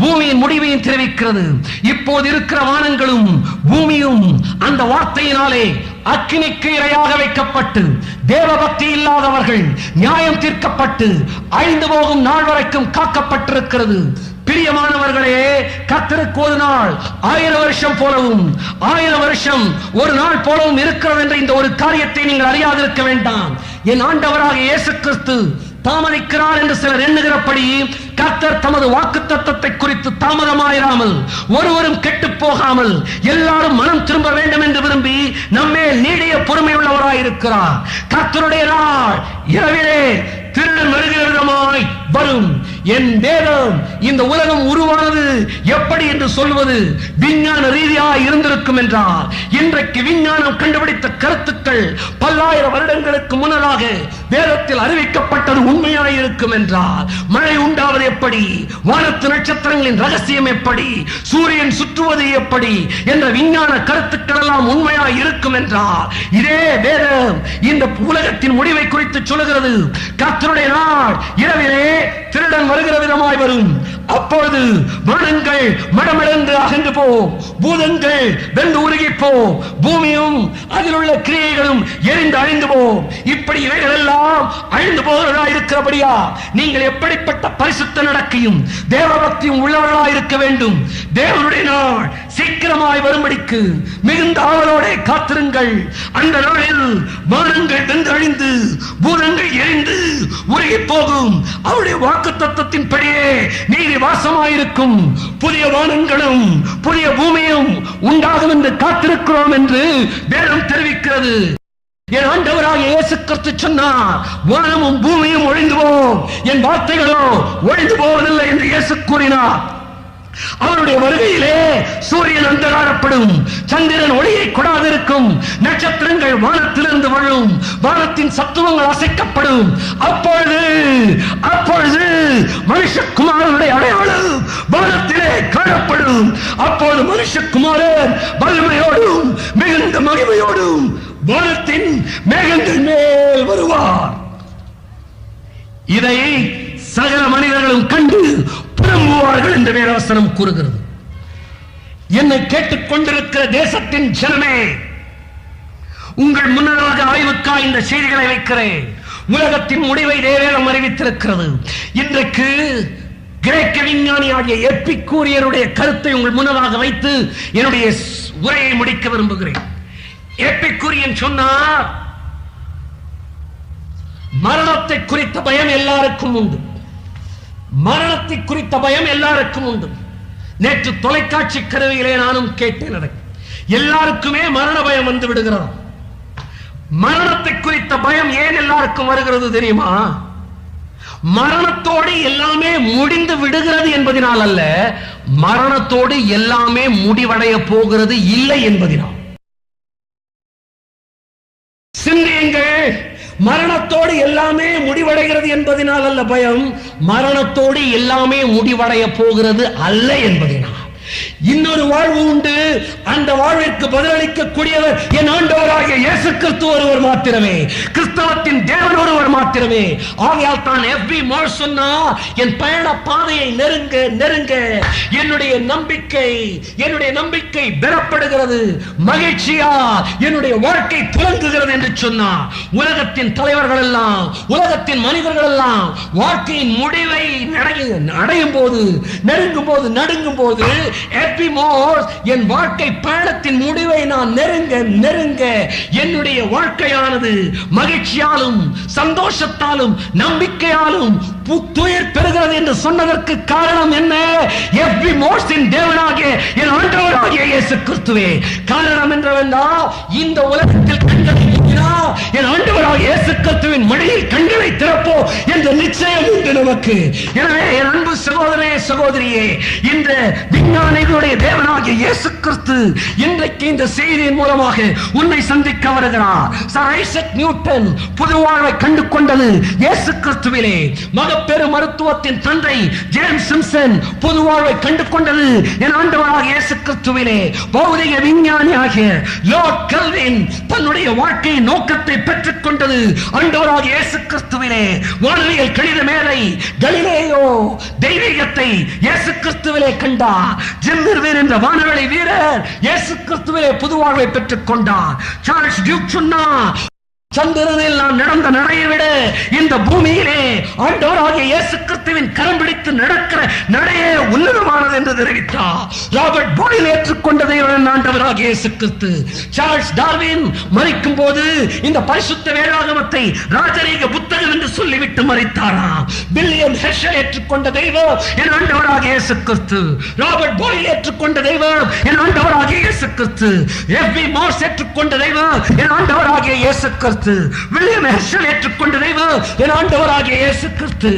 பூமியின் முடிவையும் தெரிவிக்கிறது. இப்போது இருக்கிற வானங்களும் பூமியும் அந்த வார்த்தையினாலே அக்கினிக்கு இரையாக வைக்கப்பட்டு தேவபக்தி இல்லாதவர்கள் நியாயம் தீர்க்கப்பட்டு அழிந்து போகும் நாள் வரைக்கும் காக்கப்பட்டிருக்கிறது. பிரியமானவர்களே, கர்த்தருக்கு ஒரு நாள் 1000 வருஷம் போலவும் 1000 வருஷம் ஒரு நாள் போலவும் இருக்கிறது என்ற இந்த ஒரு காரியத்தை நீங்கள் அறியாதிருக்க வேண்டாம். என் ஆண்டவராக இயேசு கிறிஸ்து தாமதிக்கிறார் என்று சிலர் எண்ணுகிறபடி கர்த்தர் தமது வாக்குத்தத்தத்தை குறித்து தாமதமாயிராமல் ஒருவரும் கெட்டு போகாமல் எல்லாரும் மனம் திரும்ப வேண்டும் என்று விரும்பி நம்மே நீடிய பொறுமை உள்ளவராயிருக்கிறார். கர்த்தருடைய நாள் இரவிலே திருடன் வருகிற விதமாய் வரும். என் வேதம் இந்த உலகம் உருவானது எப்படி என்று சொல்வது விஞ்ஞான ரீதியாக இருந்திருக்கும் என்றால், இன்றைக்கு விஞ்ஞானம் கண்டுபிடித்த கருத்துக்கள் பல்லாயிரம் வருடங்களுக்கு முன்னதாக வேதத்தில் அறிவிக்கப்பட்டது உண்மையாயிருக்கும் என்றால், மழை உண்டாவது எப்படி, வானத்து நட்சத்திரங்களின் ரகசியம் எப்படி, சூரியன் சுற்றுவது எப்படி என்ற விஞ்ஞான கருத்துக்கள் எல்லாம் உண்மையாய் இருக்கும் என்றால், இதே வேதம் இந்த உலகத்தின் முடிவை குறித்து சொல்கிறது. கர்த்தருடைய நாள் இரவிலே திருடன் வருகிற விதமாய் வரும். அப்பொழுது வானங்கள் மடமடந்து அகன்று போம், பூதங்கள் வெந்து உருகி போம், பூமியும் அதில் உள்ள கிரியைகளும் எரிந்து அழிந்து போம். இப்படி இவைகள் எல்லாம் அழிந்து போகிறதா இருக்கிறபடியா நீங்கள் எப்படிப்பட்ட பரிசுத்த நடக்கையும் தேவபக்தியும் உள்ளவர்களாக இருக்க வேண்டும். தேவனுடைய நாள் சீக்கிரமாய் வரும்படிக்கு மிகுந்த ஆவலோட காத்திருங்கள். அந்த நாளில் வானங்கள் வெந்து அழிந்து பூதங்கள் எரிந்து உருகி போகும். அவருடைய வாக்குத்தத்தத்தின் படியே நீதி வாசமாயிருக்கும். புதிய வானங்களும் புதிய பூமியும் உண்டாகும் என்று காத்திருக்கிறோம் என்று வேதம் தெரிவிக்கிறது. என் ஆண்டவராக இயேசு கிறிஸ்து சொன்னார், வானமும் பூமியும் ஒழிந்து போம், என் வார்த்தைகளோ ஒழிந்து போவதில்லை என்று இயேசு கூறினார். அவருடைய வருகையிலே சூரியன் அந்தகாரப்படும், சந்திரன் ஒளியை கொடாதிருக்கும், நட்சத்திரங்கள் வானத்திலிருந்து விழும், வானத்தின் சத்துவங்கள் அசைக்கப்படும். அப்பொழுது மனுஷகுமாரனுடைய அடையாளம் வானத்திலே காணப்படும். அப்போது மனுஷகுமாரன் வல்லமையோடும் மிகுந்த மகிமையோடும் வானத்தின் மேகங்கள் மேல் வருவார். இதை சகல மனிதர்களும் கண்டு புலம்புவார்கள் என்று வேதவசனம் கூறுகிறது. என்னை கேட்டுக் கொண்டிருக்கிற தேசத்தின் ஜனமே, உங்கள் முன்னதாக ஆய்வுக்காக இந்த செய்திகளை வைக்கிறேன். உலகத்தின் முடிவை வேதம் அறிவித்திருக்கிறது. இன்றைக்கு கிரேக்க விஞ்ஞானியாகிய எப்பிக்கூரியருடைய கருத்தை உங்கள் முன்னதாக வைத்து என்னுடைய உரையை முடிக்க விரும்புகிறேன். எப்பிக்கூரியன் சொன்னார், மரணத்தை குறித்த பயம் எல்லாருக்கும் உண்டு. மரணத்தை குறித்த பயம் எல்லாருக்கும் உண்டு. நேற்று தொலைக்காட்சி கருவியிலே நானும் கேட்டேன், எல்லாருக்குமே மரண பயம் வந்து விடுகிறது. மரணத்தை குறித்த பயம் ஏன் எல்லாருக்கும் வருகிறது தெரியுமா? மரணத்தோடு எல்லாமே முடிந்து விடுகிறது என்பதனால் அல்ல, மரணத்தோடு எல்லாமே முடிவடைய போகிறது இல்லை என்பதனால். சிந்தியுங்கள், மரணத்தோடு எல்லாமே முடிவடைகிறது என்பதனால் அல்ல பயம், மரணத்தோடு எல்லாமே முடிவடைய போகிறது அல்ல என்பதனால். இன்னொரு வாழ்வு உண்டு. அந்த வாழ்விற்கு பதிலளிக்கக்கூடியவர் என் ஆண்டவராகிய இயேசு கிறிஸ்து ஒருவர் மாத்திரமே, கிறிஸ்தவத்தின் தேவன் ஒருவர் மாத்திரமே. ஆகையால் தான் எஃப்.பி. மோர் சொன்னா, என் பயண பாதையை நெருங்க நெருங்க என்னுடைய நம்பிக்கை பெறப்படுகிறது, மகிழ்ச்சியா என்னுடைய வாழ்க்கை துலங்குகிறது என்று சொன்னார். உலகத்தின் தலைவர்கள் எல்லாம், உலகத்தின் மனிதர்கள் எல்லாம் வாழ்க்கையின் முடிவை அடையும் போது, நெருங்கும் போது, நடுங்கும் போது, எஃப்.பி. மோர் என் வாழ்க்கை பயணத்தின் முடிவை நான் நெருங்க நெருங்க என்னுடைய வாழ்க்கையானது மகிழ்ச்சியாலும் சந்தோஷத்தாலும் நம்பிக்கையாலும் புத்துயிர் பெறுகிறது என்று சொன்னதற்கு காரணம் என்ன? எஃப்.பி. மோர்ஸின் தேவனாகிய என் ஆண்டவராகிய இயேசு கிறிஸ்துவே. காரணம் என்றவென்றால், இந்த உலகத்தில் கண்களை மூடினால் என் ஆண்டவராகிய இயேசு கிறிஸ்துவின் மடியில் கண்களை திறப்போ என்ற நிச்சயம் உண்டு நமக்கு. எனவே என் அன்பு சகோதரே, சகோதரியே, இந்த விஞ்ஞானிகளுடைய தேவனாகிய இயேசு கிறிஸ்து இன்றைக்கு இந்த செய்தியின் மூலமாக உன்னை சந்திக்க வருகிறார். சர் ஐசக் நியூட்டன் புது வாழ்வை கண்டு கொண்டது இயேசு கிறிஸ்துவிலே. மகப்பேறு மருத்துவத்தின் தந்தை ஜேம்ஸ் சிம்சன் புது வாழ்வை கண்டு கொண்டது என் ஆண்டவராகிய இயேசு கிறிஸ்துவிலே. பௌதிக விஞ்ஞானியாகிய லார்ட் கெல்வின் தன்னுடைய வாழ்க்கையின் தன் நோக்கத்தை பெற்றுக் கொண்டது ஆண்டவராகிய இயேசு கிறிஸ்துவிலே. வானவியல் கணித மேதை கலிலேயோ தெய்வீகத்தை இயேசு கிறிஸ்துவிலே கண்டார். ஜிம்மிர்வேன் என்ற வானவெளி வீரர் இயேசு கிறிஸ்துவிலே புது வாழ்வை பெற்றுக் கொண்டார். சார்ல்ஸ் டியூக் சொன்னார், சந்திரனில் நான் நடந்த நடையை விட இந்த பூமியிலே ஆண்டவராகிய இயேசு கிறிஸ்துவின் கரம் பிடித்து நடக்கிற நடையே உன்னதமானது என்று தெரிவித்தார். ராபர்ட் பாயில் ஏற்றுக்கொண்டதை ஆண்டவராகிய இயேசு கிறிஸ்து. சார்ல்ஸ் டார்வின் மரிக்கும் போது இந்த பரிசுத்த வேதாகமத்தை ராஜரீக புத்தகம் என்று சொல்லிவிட்டு மரித்தாராம். வில்லியம் ஹெர்ஷல் ஏற்றுக்கொண்ட தெய்வம் என் ஆண்டவராகிய இயேசு கிறிஸ்து. ராபர்ட் பாயில் ஏற்றுக்கொண்ட தெய்வம் என் ஆண்டவராகிய இயேசு கிறிஸ்து. எஃப்.பி. மார்ஸ் ஏற்றுக்கொண்ட தெய்வம் என் ஆண்டவராகிய இயேசு கிறிஸ்து. வில்லியம் ஹெர்ஷல் ஏற்றுக்கொண்ட தெய்வம் என் ஆண்டவராகிய இயேசு கிறிஸ்து.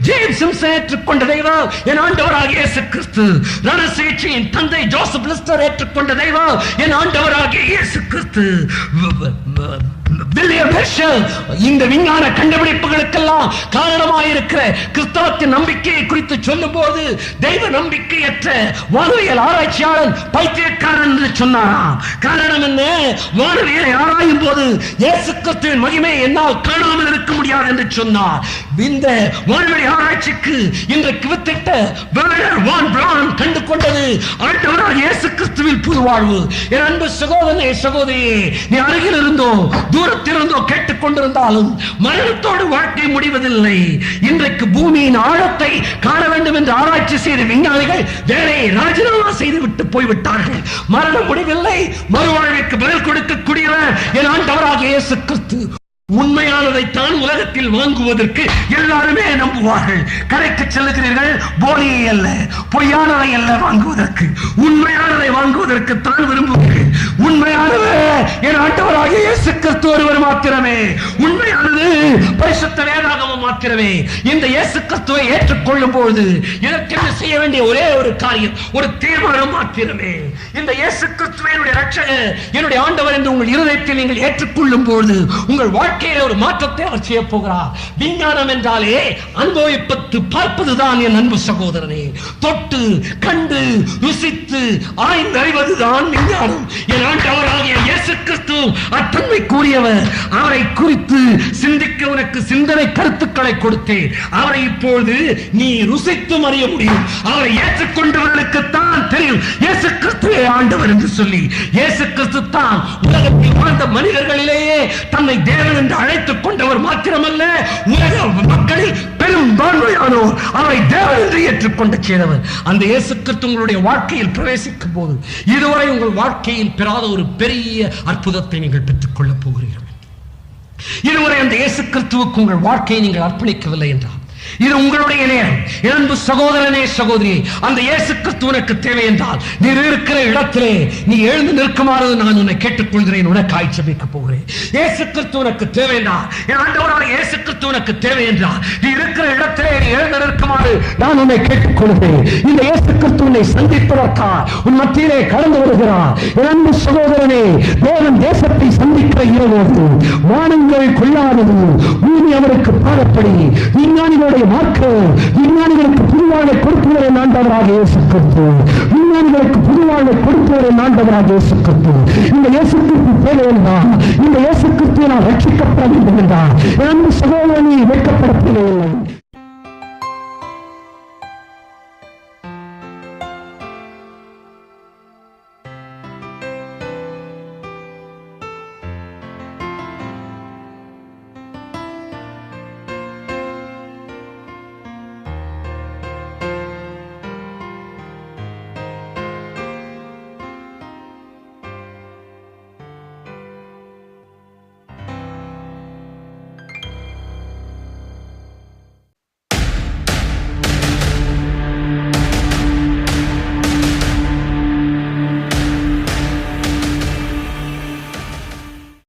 ஜேம்ஸ் சிம்சன் ஏற்றுக்கொண்ட தெய்வம் என் ஆண்டவராகிய இயேசு கிறிஸ்து. ரணசிகிச்சையின் தந்தை ஜோசப் லிஸ்டர் ஏற்றுக்கொண்ட தெய்வம் என் ஆண்டவராகிய இயேசு கிறிஸ்து. வில்லியம் ஹெர்ஷல் இந்த விஞ்ஞான கண்டுபிடிப்புகளுக்கெல்லாம் காரணமாயிருக்கிற கிறிஸ்தவத்தின் நம்பிக்கையை குறித்து சொல்லும் போது தெய்வ நம்பிக்கையற்ற வானவியல் ஆராய்ச்சியாளர் பைத்தியக்காரன் என்று சொன்னாராம். காரணம் என்ன? வானவியலை ஆராயும் போது இயேசு கிறிஸ்துவின் மகிமை என்னால் காணாமல் இருக்க முடியாது என்று சொன்னார். இந்த வானவெளி ஆராய்ச்சிக்கு இன்றைக்கு வித்திட்ட வெர்னர் வான் பிரான் கண்டு கொண்டது ஆண்டவராகிய இயேசு கிறிஸ்துவில் புது வாழ்வு. என் அன்பு சகோதரனே சகோதரியே, நீ அருகில் இருந்தோ தூரத்திலிருந்தோ கேட்டுக் கொண்டிருந்தாலும் மரணத்தோடு வாழ்க்கை முடிவதில்லை. இன்றைக்கு பூமியின் ஆழத்தை காண வேண்டும் என்று ஆராய்ச்சி செய்த விஞ்ஞானிகள் வேலையை ராஜினாமா செய்துவிட்டு போய்விட்டார்கள். மரணம் முடிவில்லை, மறுவாழ்வுக்கு பதில் கொடுக்கக்கூடியவர் என் ஆண்டவராகிய இயேசு கிறிஸ்து. உண்மையானதைத்தான் உலகத்தில் வாங்குவதற்கு எல்லாருமே நம்புவார்கள். கடைக்கு செல்லுகிறீர்கள், போலியை அல்ல பொய்யானதை அல்ல வாங்குவதற்கு, உண்மையானதை வாங்குவதற்கு தான் விரும்புகிறீர்கள். உண்மையானது என் ஆண்டவராகிய இயேசு கிறிஸ்து ஒருவர் மாத்திரமே. உண்மையானது பரிசுத்த வேதாகமம் மாத்திரமே. இந்த இயேசு கிறிஸ்துவை ஏற்றுக்கொள்ளும் பொழுது இதற்கென்று செய்ய வேண்டிய ஒரே ஒரு காரியம், ஒரு தீர்மானம் மாத்திரமே. இந்த இயேசு கிறிஸ்துவை என்னுடைய ரட்சகர், என்னுடைய ஆண்டவர் என்று உங்கள் இருதயத்தில் நீங்கள் ஏற்றுக்கொள்ளும் பொழுது உங்கள் வாழ்க்கையில ஒரு மாற்றத்தை அவர் செய்ய போகிறார். விஞ்ஞானம் என்றாலே அனுபவிப்பது பார்ப்பதுதான் என் அன்பு சகோதரனே. தொட்டு கண்டு ருசித்து ஆய்ந்தறிவதுதான் விஞ்ஞானம். என் ஆண்டவராகிய இயேசு கிறிஸ்து அத்தன்மை கூறியவர். அவரை குறித்து சிந்திக்க உனக்கு சிந்தனை கருத்துக்களை கொடுத்தேன். அவரை இப்பொழுது நீ ருசித்து அறிய முடியும். அவரை ஏற்றுக்கொண்டவர்களுக்குத்தான் தெரியும் இயேசு கிறிஸ்துவே ஆண்டவர் என்று சொல்லி. இயேசு கிறிஸ்து தான் உலகத்தில் வாழ்ந்த மனிதர்களிலேயே தன்னை தேவன் என்று அழைத்துக் கொண்டவர் மாத்திரமல்ல, உலக மக்களில் பெரும்பான்மையானோர் அவரை தேவன் என்று ஏற்றுக்கொண்டு செய்தவர். அந்த இயேசு கிறிஸ்து உங்களுடைய வாழ்க்கையில் பிரவேசிக்கும் போது இதுவரை உங்கள் வாழ்க்கையில் பெறாத ஒரு பெரிய அற்புதத்தை நீங்கள் பெற்றுக் கொள்ளப் போகிறீர்கள். இதுவரை அந்த இயேசு கிறிஸ்துவுக்கு உங்கள் வாழ்க்கையை நீங்கள் அர்ப்பணிக்கவில்லை என்றால் இது உங்களுடைய நேரம். அன்பு சகோதரனே சகோதரி, அந்த இயேசு கிறிஸ்து உனக்கு தேவை என்றால் நீ இருக்கிற இடத்திலே நீ எழுந்து நிற்குமாறு நான் உன்னை கேட்டுக்கொள்கிறேன். உனக்கு ஆட்சேபிக்க போகிறேன். இயேசு கிறிஸ்து உனக்கு தேவை என்றால், என் ஆண்டவராகிய இயேசு கிறிஸ்து உனக்கு தேவை என்றால் நீ இருக்கிற இடத்திலே நீ எழுந்து நிற்குமாறு நான் உன்னை கேட்டுக்கொள்கிறேன். இந்த இயேசு கிறிஸ்து உன்னை சந்திப்பதற்காக உன் மத்தியிலே கடந்து வருகிறார். அன்பு சகோதரனே, தேவன் தேசத்தை சந்திக்கிற இரவு வானங்கள் கொள்ளாதது, பூமி அவருக்கு பாடப்படி விஞ்ஞானிகளுடைய விஞ்ஞானிகளுக்கு புதுவாழ்வை கொடுப்பவரை ஆண்டவராகிய இயேசு கிறிஸ்து. விஞ்ஞானிகளுக்கு புதுவாழ்வை கொடுப்பவரை ஆண்டவராகிய இயேசு கிறிஸ்து. இந்த இயேசு கிறிஸ்து தேவை என்றால், இந்த இயேசு கிறிஸ்துவை நான் ரட்சிக்கப்பட வேண்டும் என்றால், என் சகோதரனை வெட்கப்பட தேவையில்லை.